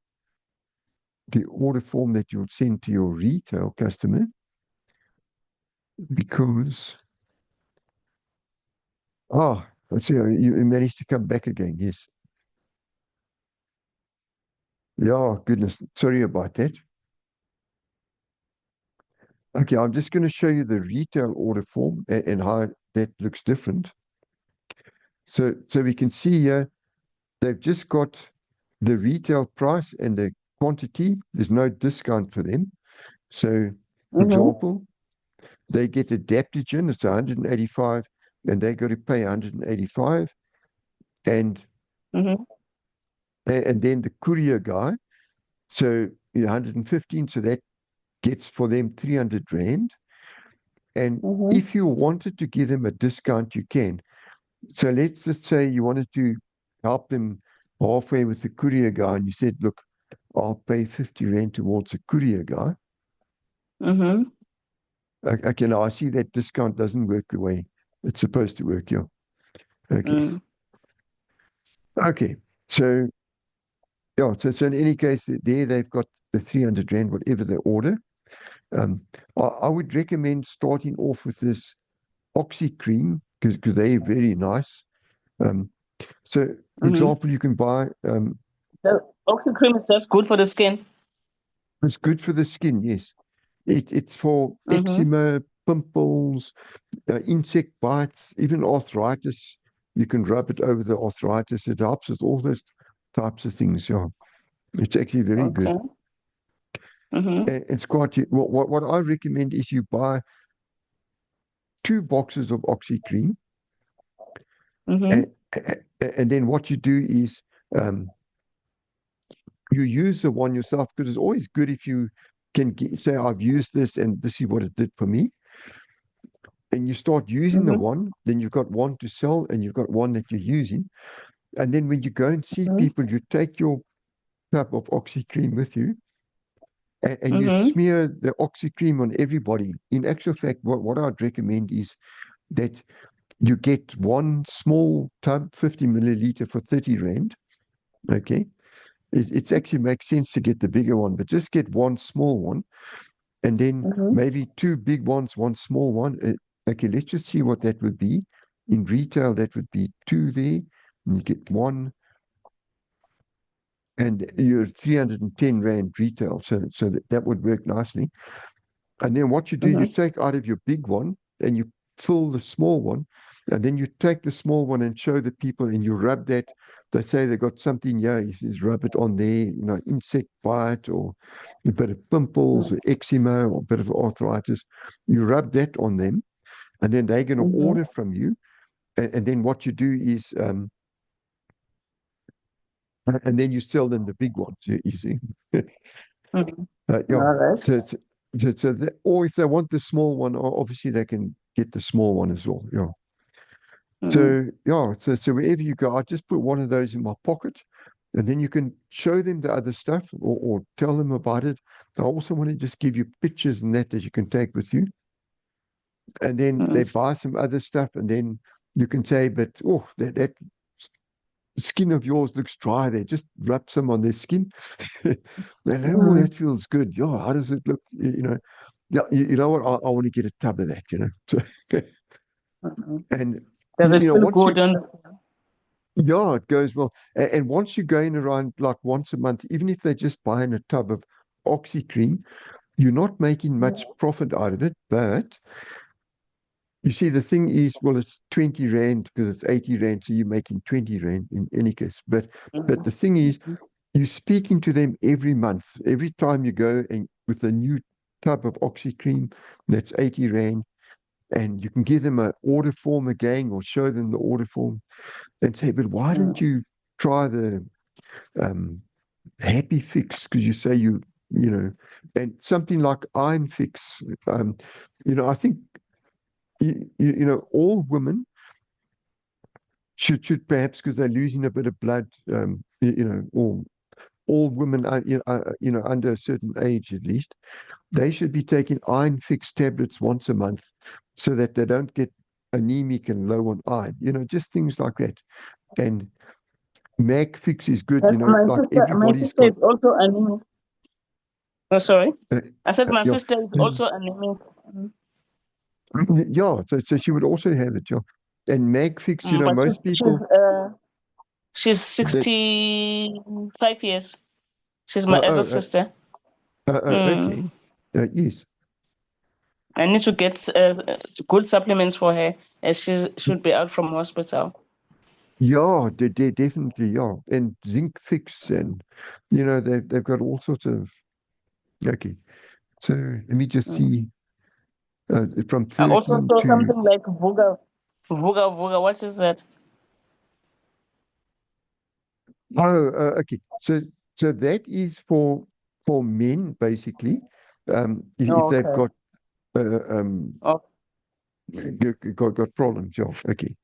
order form that you'll send to your retail customer because I see you managed to come back again. Yes. Yeah, goodness. Sorry about that. Okay, I'm just going to show you the retail order form and how that looks different. So we can see here they've just got the retail price and the quantity. There's no discount for them. So, for Mm-hmm. example, they get adaptogen, it's 185, and they got to pay 185. And Mm-hmm. and then the courier guy, so 115, so that gets for them 300 Rand. And Mm-hmm. if you wanted to give them a discount, you can. So let's just say you wanted to help them halfway with the courier guy, and you said, look, I'll pay 50 Rand towards a courier guy. Mm-hmm. Okay, now I see that discount doesn't work the way it's supposed to work, yeah. Okay. Mm. Okay. So yeah, so in any case, there they've got the 300 Rand, whatever they order. I would recommend starting off with this Oxy cream because they're very nice. Um, so, for Mm-hmm. example, you can buy, The oxy cream is just good for the skin. it's good for the skin, yes. It's for Mm-hmm. eczema, pimples, insect bites, even arthritis. You can rub it over the arthritis. It helps with all those types of things. Yeah, it's actually very Okay. good. Mm-hmm. It's quite. What I recommend is you buy 2 boxes of Oxy cream, Mm-hmm. and, and then what you do is um, you use the one yourself because it's always good if you can say, I've used this and this is what it did for me. And you start using the Mm-hmm. one, then you've got one to sell and you've got one that you're using. And then when you go and see people, you take your tub of Oxy cream with you and you Mm-hmm. smear the Oxy cream on everybody. In actual fact, what I'd recommend is that you get one small tub, 50 milliliter for 30 Rand. Okay. It actually makes sense to get the bigger one, but just get one small one and then Mm-hmm. maybe 2 big ones, one small one. Okay, let's just see what that would be. In retail, that would be 2 there. And you get one, and you're 310 Rand retail. So that would work nicely. And then what you do, you Mm-hmm. take out of your big one and you fill the small one. And then you take the small one and show the people and you rub that. They say they got something here. You says rub it on there, insect bite or a bit of pimples or eczema or a bit of arthritis. You rub that on them and then they're going to Mm-hmm. order from you. And then what you do is, and then you sell them the big ones, you see. Mm-hmm. Yeah. All right. Or if they want the small one, obviously they can get the small one as well. Yeah. Mm-hmm. So yeah, so wherever you go, I just put one of those in my pocket, and then you can show them the other stuff or tell them about it. I also want to just give you pictures and that you can take with you, and then they Mm-hmm. buy some other stuff, and then you can say, "But oh, that skin of yours looks dry there. Just rub some on their skin." They know, oh, Mm-hmm. that feels good. Yeah, how does it look? Yeah, you know what? I want to get a tub of that. So, Mm-hmm. and Does it feel once good on? yeah, it goes well. And once you're going around like once a month, even if they're just buying a tub of Oxy cream, you're not making much profit out of it. But you see, the thing is, well, it's 20 Rand because it's 80 Rand, so you're making 20 Rand in any case. But the thing is, Mm-hmm. you're speaking to them every month. Every time you go and with a new tub of Oxy cream, that's 80 Rand. And you can give them an order form again or show them the order form and say, but why don't you try the um, Happy Fix? Because you say and something like Iron Fix. I think, all women should perhaps, because they're losing a bit of blood, all women are, under a certain age at least, they should be taking iron fix tablets once a month so that they don't get anemic and low on iron, just things like that. And Mag Fix is good, Yes, my like sister, my everybody's sister got, is also anemic. Oh, sorry. uh, I said my yeah, sister is also anemic. yeah, so she would also have it, yeah. And Mag Fix, But most people, she's that, 65 years. She's my elder oh, sister. Mm. okay, yes. I need to get good supplements for her as she should be out from hospital. Yeah, they definitely, yeah. And Zinc Fix and they've got all sorts of okay. So let me just Mm. see from I also 13 saw to something like Vuga. What is that? okay. So that is for men basically. If Oh, they've okay. got Oh, got problems, yeah. Okay.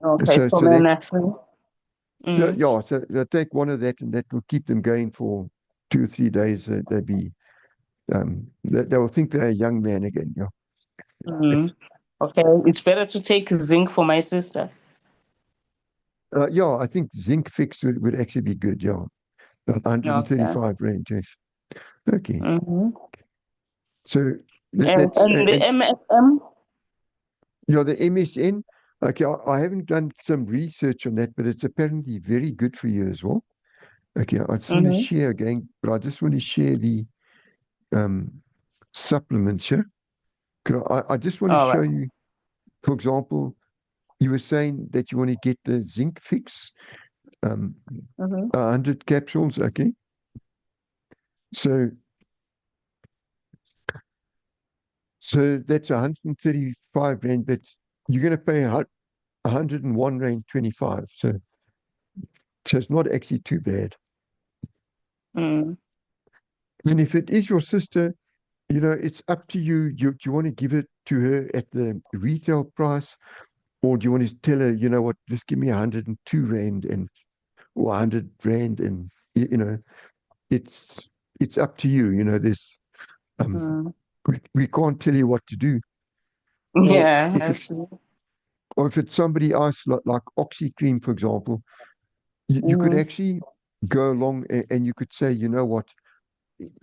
okay. So So that's men, yeah, mm. yeah. So they take one of that and that will keep them going for 2 or 3 days, they'll be they will think they're a young man again. Yeah. Okay, it's better to take zinc for my sister. Yeah, I think zinc fix would actually be good. Yeah, Okay. 135 range. Yes. Okay. So that's And the MSM? yeah, the MSN. Okay, I haven't done some research on that, but it's apparently very good for you as well. Okay, I just want to share again, but I just want to share the um, supplements here. I just want to All show right. you, for example, you were saying that you want to get the zinc fix, 100 capsules. Okay, so that's 135 rand, but you're going to pay 101 rand 25. So it's not actually too bad. Mm. And if it is your sister, it's up to you. Do you want to give it to her at the retail price, or do you want to tell her, you know what, just give me 102 rand or 100 rand, and it's up to you. There's we can't tell you what to do. Or Yeah, if I it's see. or if it's somebody else like OxyCream, for example, you could actually go along and you could say, you know what,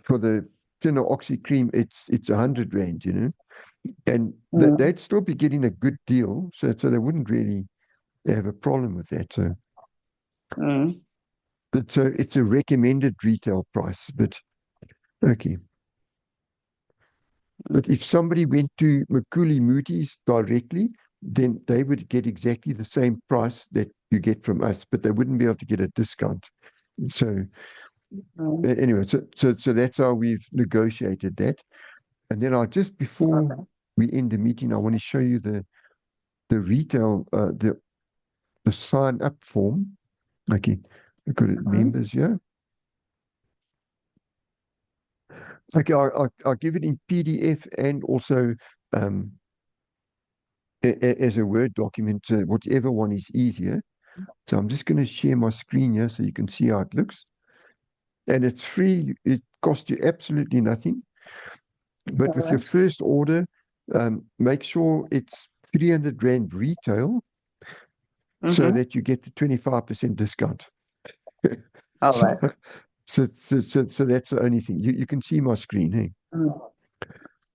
for the tin of OxyCream, it's 100 rand, and they'd still be getting a good deal, so they wouldn't really have a problem with that. Mm. So it's a recommended retail price, but okay. But if somebody went to Makuli Moody's directly, then they would get exactly the same price that you get from us, but they wouldn't be able to get a discount. So anyway, so that's how we've negotiated that. And then just before we end the meeting, I want to show you the retail the sign up form. Okay, I've got it, members here. Okay, I'll give it in PDF and also as a Word document, whichever one is easier. So I'm just going to share my screen here so you can see how it looks. And it's free. It costs you absolutely nothing. But with your first order, make sure it's 300 Rand retail so that you get the 25% discount. All So, right. so that's the only thing. You can see my screen, hey?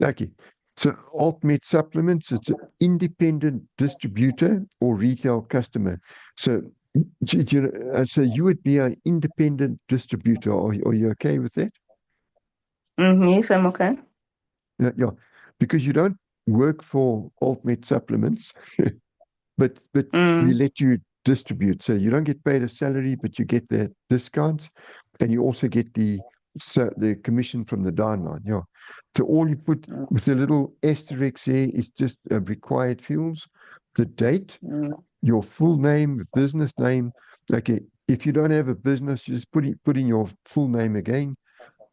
Okay. So AltMed Supplements, it's an independent distributor or retail customer. So, so you would be an independent distributor. Are you okay with that? Yes, I'm okay. Yeah, because you don't work for AltMed Supplements, but we let you distribute. So you don't get paid a salary, but you get the discounts, and you also get the commission from the downline. Yeah. So all you put with the little asterisk there is just required fields, the date, your full name, business name. Okay. If you don't have a business, you just put in your full name again,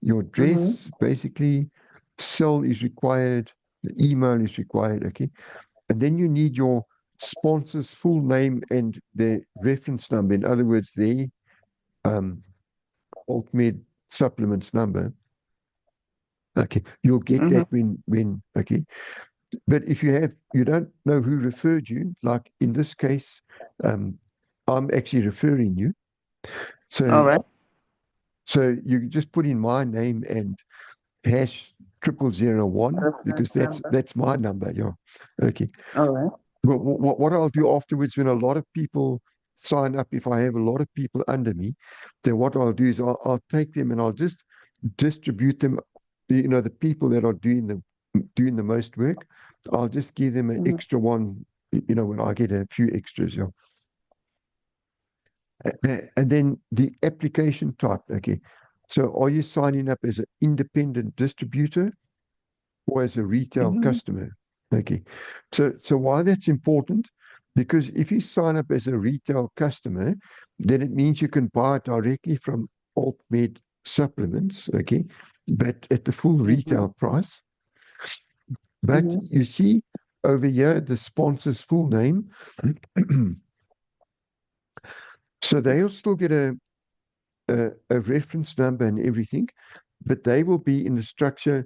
your address, basically, cell is required, the email is required. Okay. And then you need your sponsor's full name and their reference number. In other words, their AltMed supplements number. Okay, you'll get that when okay. But if you don't know who referred you, like in this case, I'm actually referring you. All So right. so you just put in my name and hash 0001 because that's my number. Yeah. Okay. All right. Well, what I'll do afterwards when a lot of people sign up, if I have a lot of people under me, then what I'll do is I'll take them and I'll just distribute them. The people that are doing the most work, I'll just give them an extra one. When I get a few extras. Yeah. And then the application type. Okay. So are you signing up as an independent distributor or as a retail customer? Okay. So why that's important? Because if you sign up as a retail customer, then it means you can buy it directly from AltMed Supplements, okay, but at the full retail price. But you see over here the sponsor's full name. So they'll still get a a reference number and everything, but they will be in the structure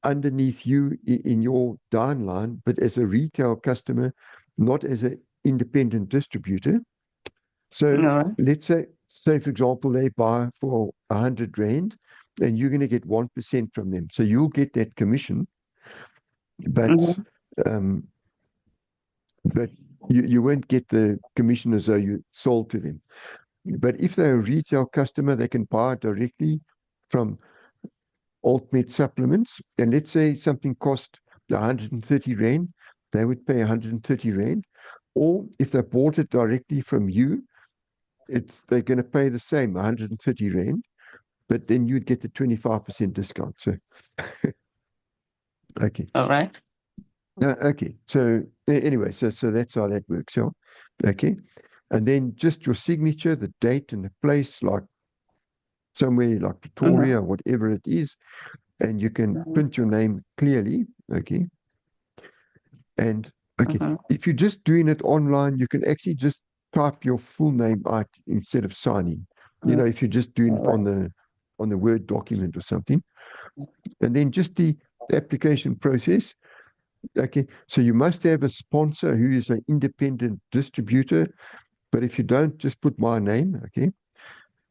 underneath you in your downline, but as a retail customer, not as an independent distributor. So No. let's say for example, they buy for 100 Rand and you're going to get 1% from them. So you'll get that commission, but um, but you won't get the commission as though you sold to them. But if they're a retail customer, they can buy directly from Altmed Supplements. And let's say something cost 130 Rand, they would pay 130 Rand. Or if they bought it directly from you, they're going to pay the same 130 Rand, but then you'd get the 25% discount. So, okay. All right. Okay. So, anyway, so that's how that works. So, okay. And then just your signature, the date and the place, like somewhere like Pretoria, whatever it is, and you can print your name clearly. Okay. And okay, if you're just doing it online, you can actually just type your full name out instead of signing. You know, if you're just doing it on the Word document or something, and then just the application process. Okay, so you must have a sponsor who is an independent distributor, but if you don't, just put my name. Okay,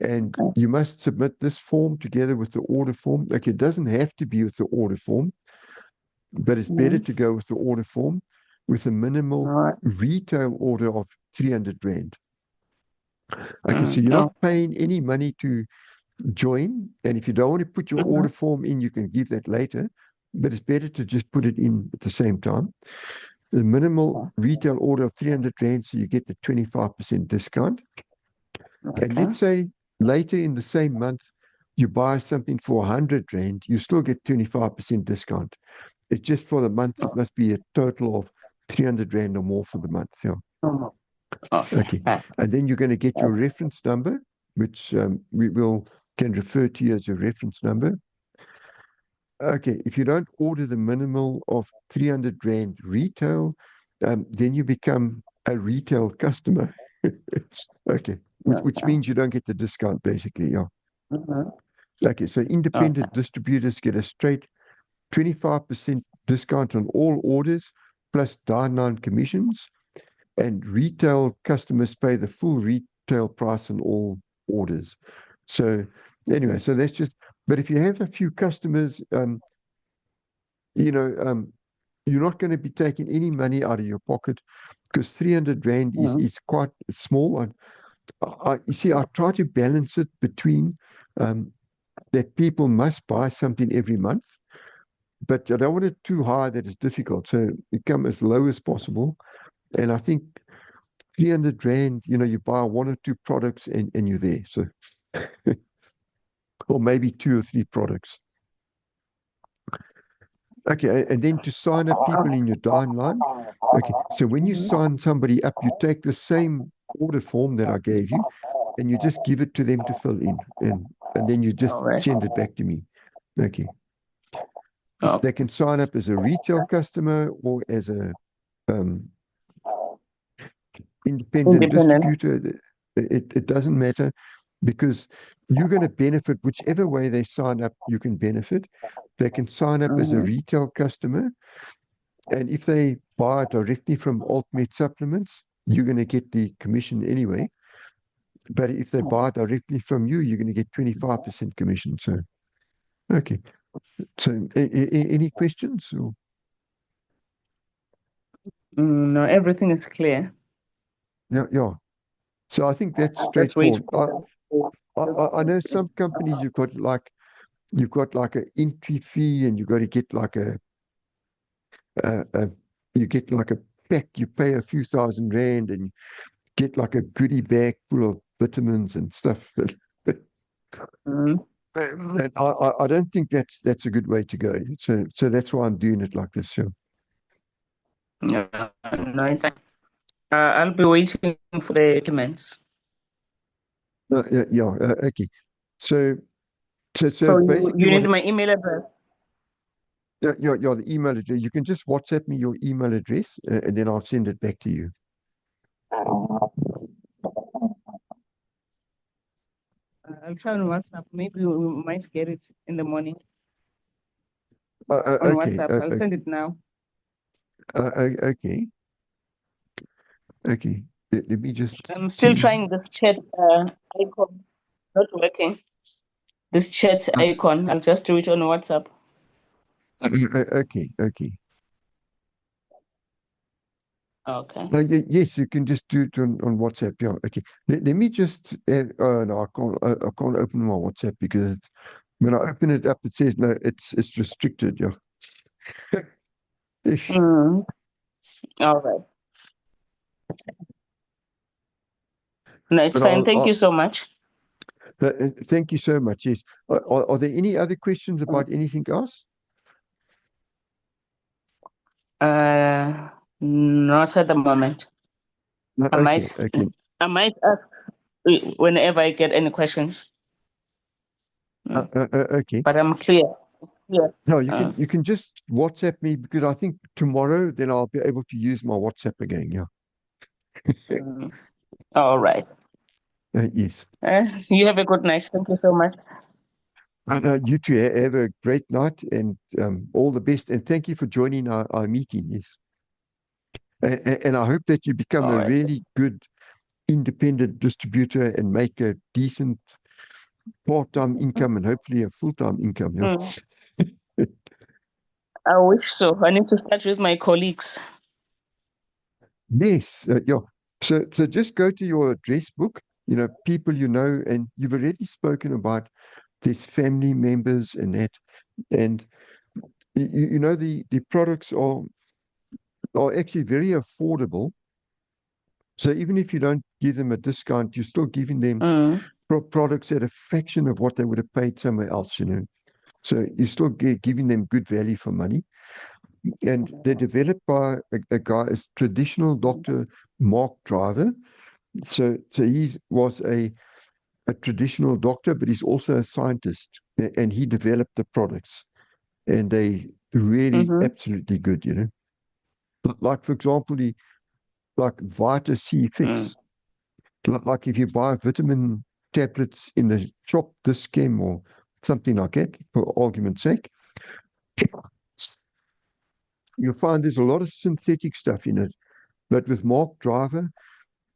and you must submit this form together with the order form. Okay, it doesn't have to be with the order form, but it's better to go with the order form with a minimal retail order of 300 Rand. Okay, so you're not paying any money to join. And if you don't want to put your order form in, you can give that later, but it's better to just put it in at the same time. The minimal retail order of 300 Rand, so you get the 25% discount. And let's say later in the same month, you buy something for 100 Rand, you still get 25% discount. It's just for the month, it must be a total of 300 Rand or more for the month. Yeah. Okay. And then you're going to get your reference number, which we can refer to you as your reference number. Okay. If you don't order the minimal of 300 Rand retail, then you become a retail customer. Okay. Which means you don't get the discount, basically. Yeah. Okay. So independent distributors get a straight 25% discount on all orders plus downline commissions, and retail customers pay the full retail price on all orders. So anyway, so that's just, but if you have a few customers, you know, you're not going to be taking any money out of your pocket because 300 Rand is quite small. You see, I try to balance it between that people must buy something every month, but I don't want it too high that it's difficult. So it come as low as possible. And I think 300 Rand, you know, you buy one or two products and you're there. So, or maybe two or three products. Okay. And then to sign up people in your downline. Okay. So when you sign somebody up, you take the same order form that I gave you and you just give it to them to fill in. And then you just send it back to me. Okay. They can sign up as a retail customer or as a independent distributor. It doesn't matter because you're going to benefit whichever way they sign up. You can benefit. They can sign up as a retail customer, and if they buy directly from Altmed Supplements, you're going to get the commission anyway. But if they buy directly from you, you're going to get 25% commission. So, okay. So, any questions? Or? No, everything is clear. Yeah, yeah. So I think that's straightforward. I know some companies you've got like an entry fee, and you've got to get like you get like a pack. You pay a few thousand Rand, and you get like a goodie bag full of vitamins and stuff. And I don't think that's a good way to go. So that's why I'm doing it like this. So. No, it's I'll be waiting for the documents. Yeah. Okay. So basically, you need my email address. Yeah, the email address. You can just WhatsApp me your email address, and then I'll send it back to you. I'll I'll try on WhatsApp. Maybe we might get it in the morning on Okay, WhatsApp. I'll send it now. okay, okay. Let me just I'm still see. trying this chat icon. Not working. This chat icon. I'll just do it on WhatsApp. Okay, okay. Okay. Yes, you can just do it on WhatsApp. Yeah, okay. Let me just. No, I can't. I can't open my WhatsApp because when I open it up, it says no. It's restricted. Yeah. Ish. Mm. All right. No, it's But fine. Thank you so much. thank you so much. Yes. Are there any other questions about anything else? Uh, Not at the moment. No, I okay, might, okay. I might ask whenever I get any questions. Mm. Okay. But I'm clear. Yeah. No, Uh, you can just WhatsApp me because I think tomorrow then I'll be able to use my WhatsApp again. Yeah. mm. All right. Yes. You have a good night. Thank you so much. You two have a great night and all the best. And thank you for joining our meeting. Yes. And I hope that you become All a right. really good independent distributor and make a decent part-time income and hopefully a full-time income. Mm. Yeah. I wish so. I need to start with my colleagues. Yes. Yeah. So just go to your address book, people you know, and you've already spoken about these family members and that. And the products are actually very affordable. So even if you don't give them a discount, you're still giving them Mm. products at a fraction of what they would have paid somewhere else. So you're still giving them good value for money. And they're developed by a guy, a traditional doctor, Mark Driver. So he was a traditional doctor, but he's also a scientist, and he developed the products, and they really Mm-hmm. absolutely good. Like for example, like Vita C Mm. Fix. Like if you buy vitamin tablets in the shop, this chem or something like that, for argument's sake, you'll find there's a lot of synthetic stuff in it. But with Mark Driver,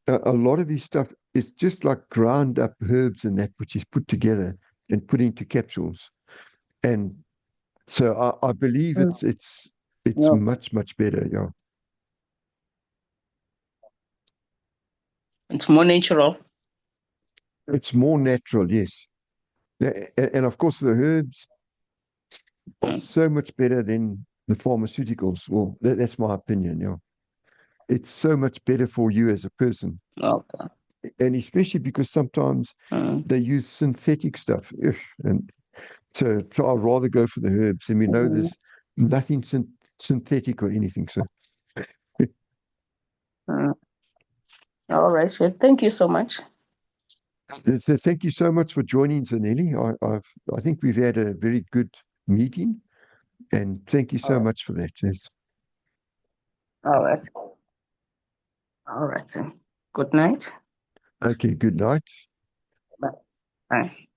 a lot of his stuff is just like ground up herbs and that, which is put together and put into capsules. And so I believe Mm. it's Okay. much better. Yeah, It's more natural. it's more natural. Yes, and of course the herbs are Mm. so much better than the pharmaceuticals. Well, that's my opinion. Yeah, it's so much better for you as a person, Okay. and especially because sometimes Mm. they use synthetic stuff. Ugh, and so I'd rather go for the herbs, and we know Mm. there's nothing synthetic or anything. So, Mm. All right, Chef. Thank you so much. so thank you so much for joining, Zanelli. I think we've had a very good meeting, and thank you All so right. much for that. Yes. All right. All right. Then. Good night. Okay. Good night. Bye. Bye.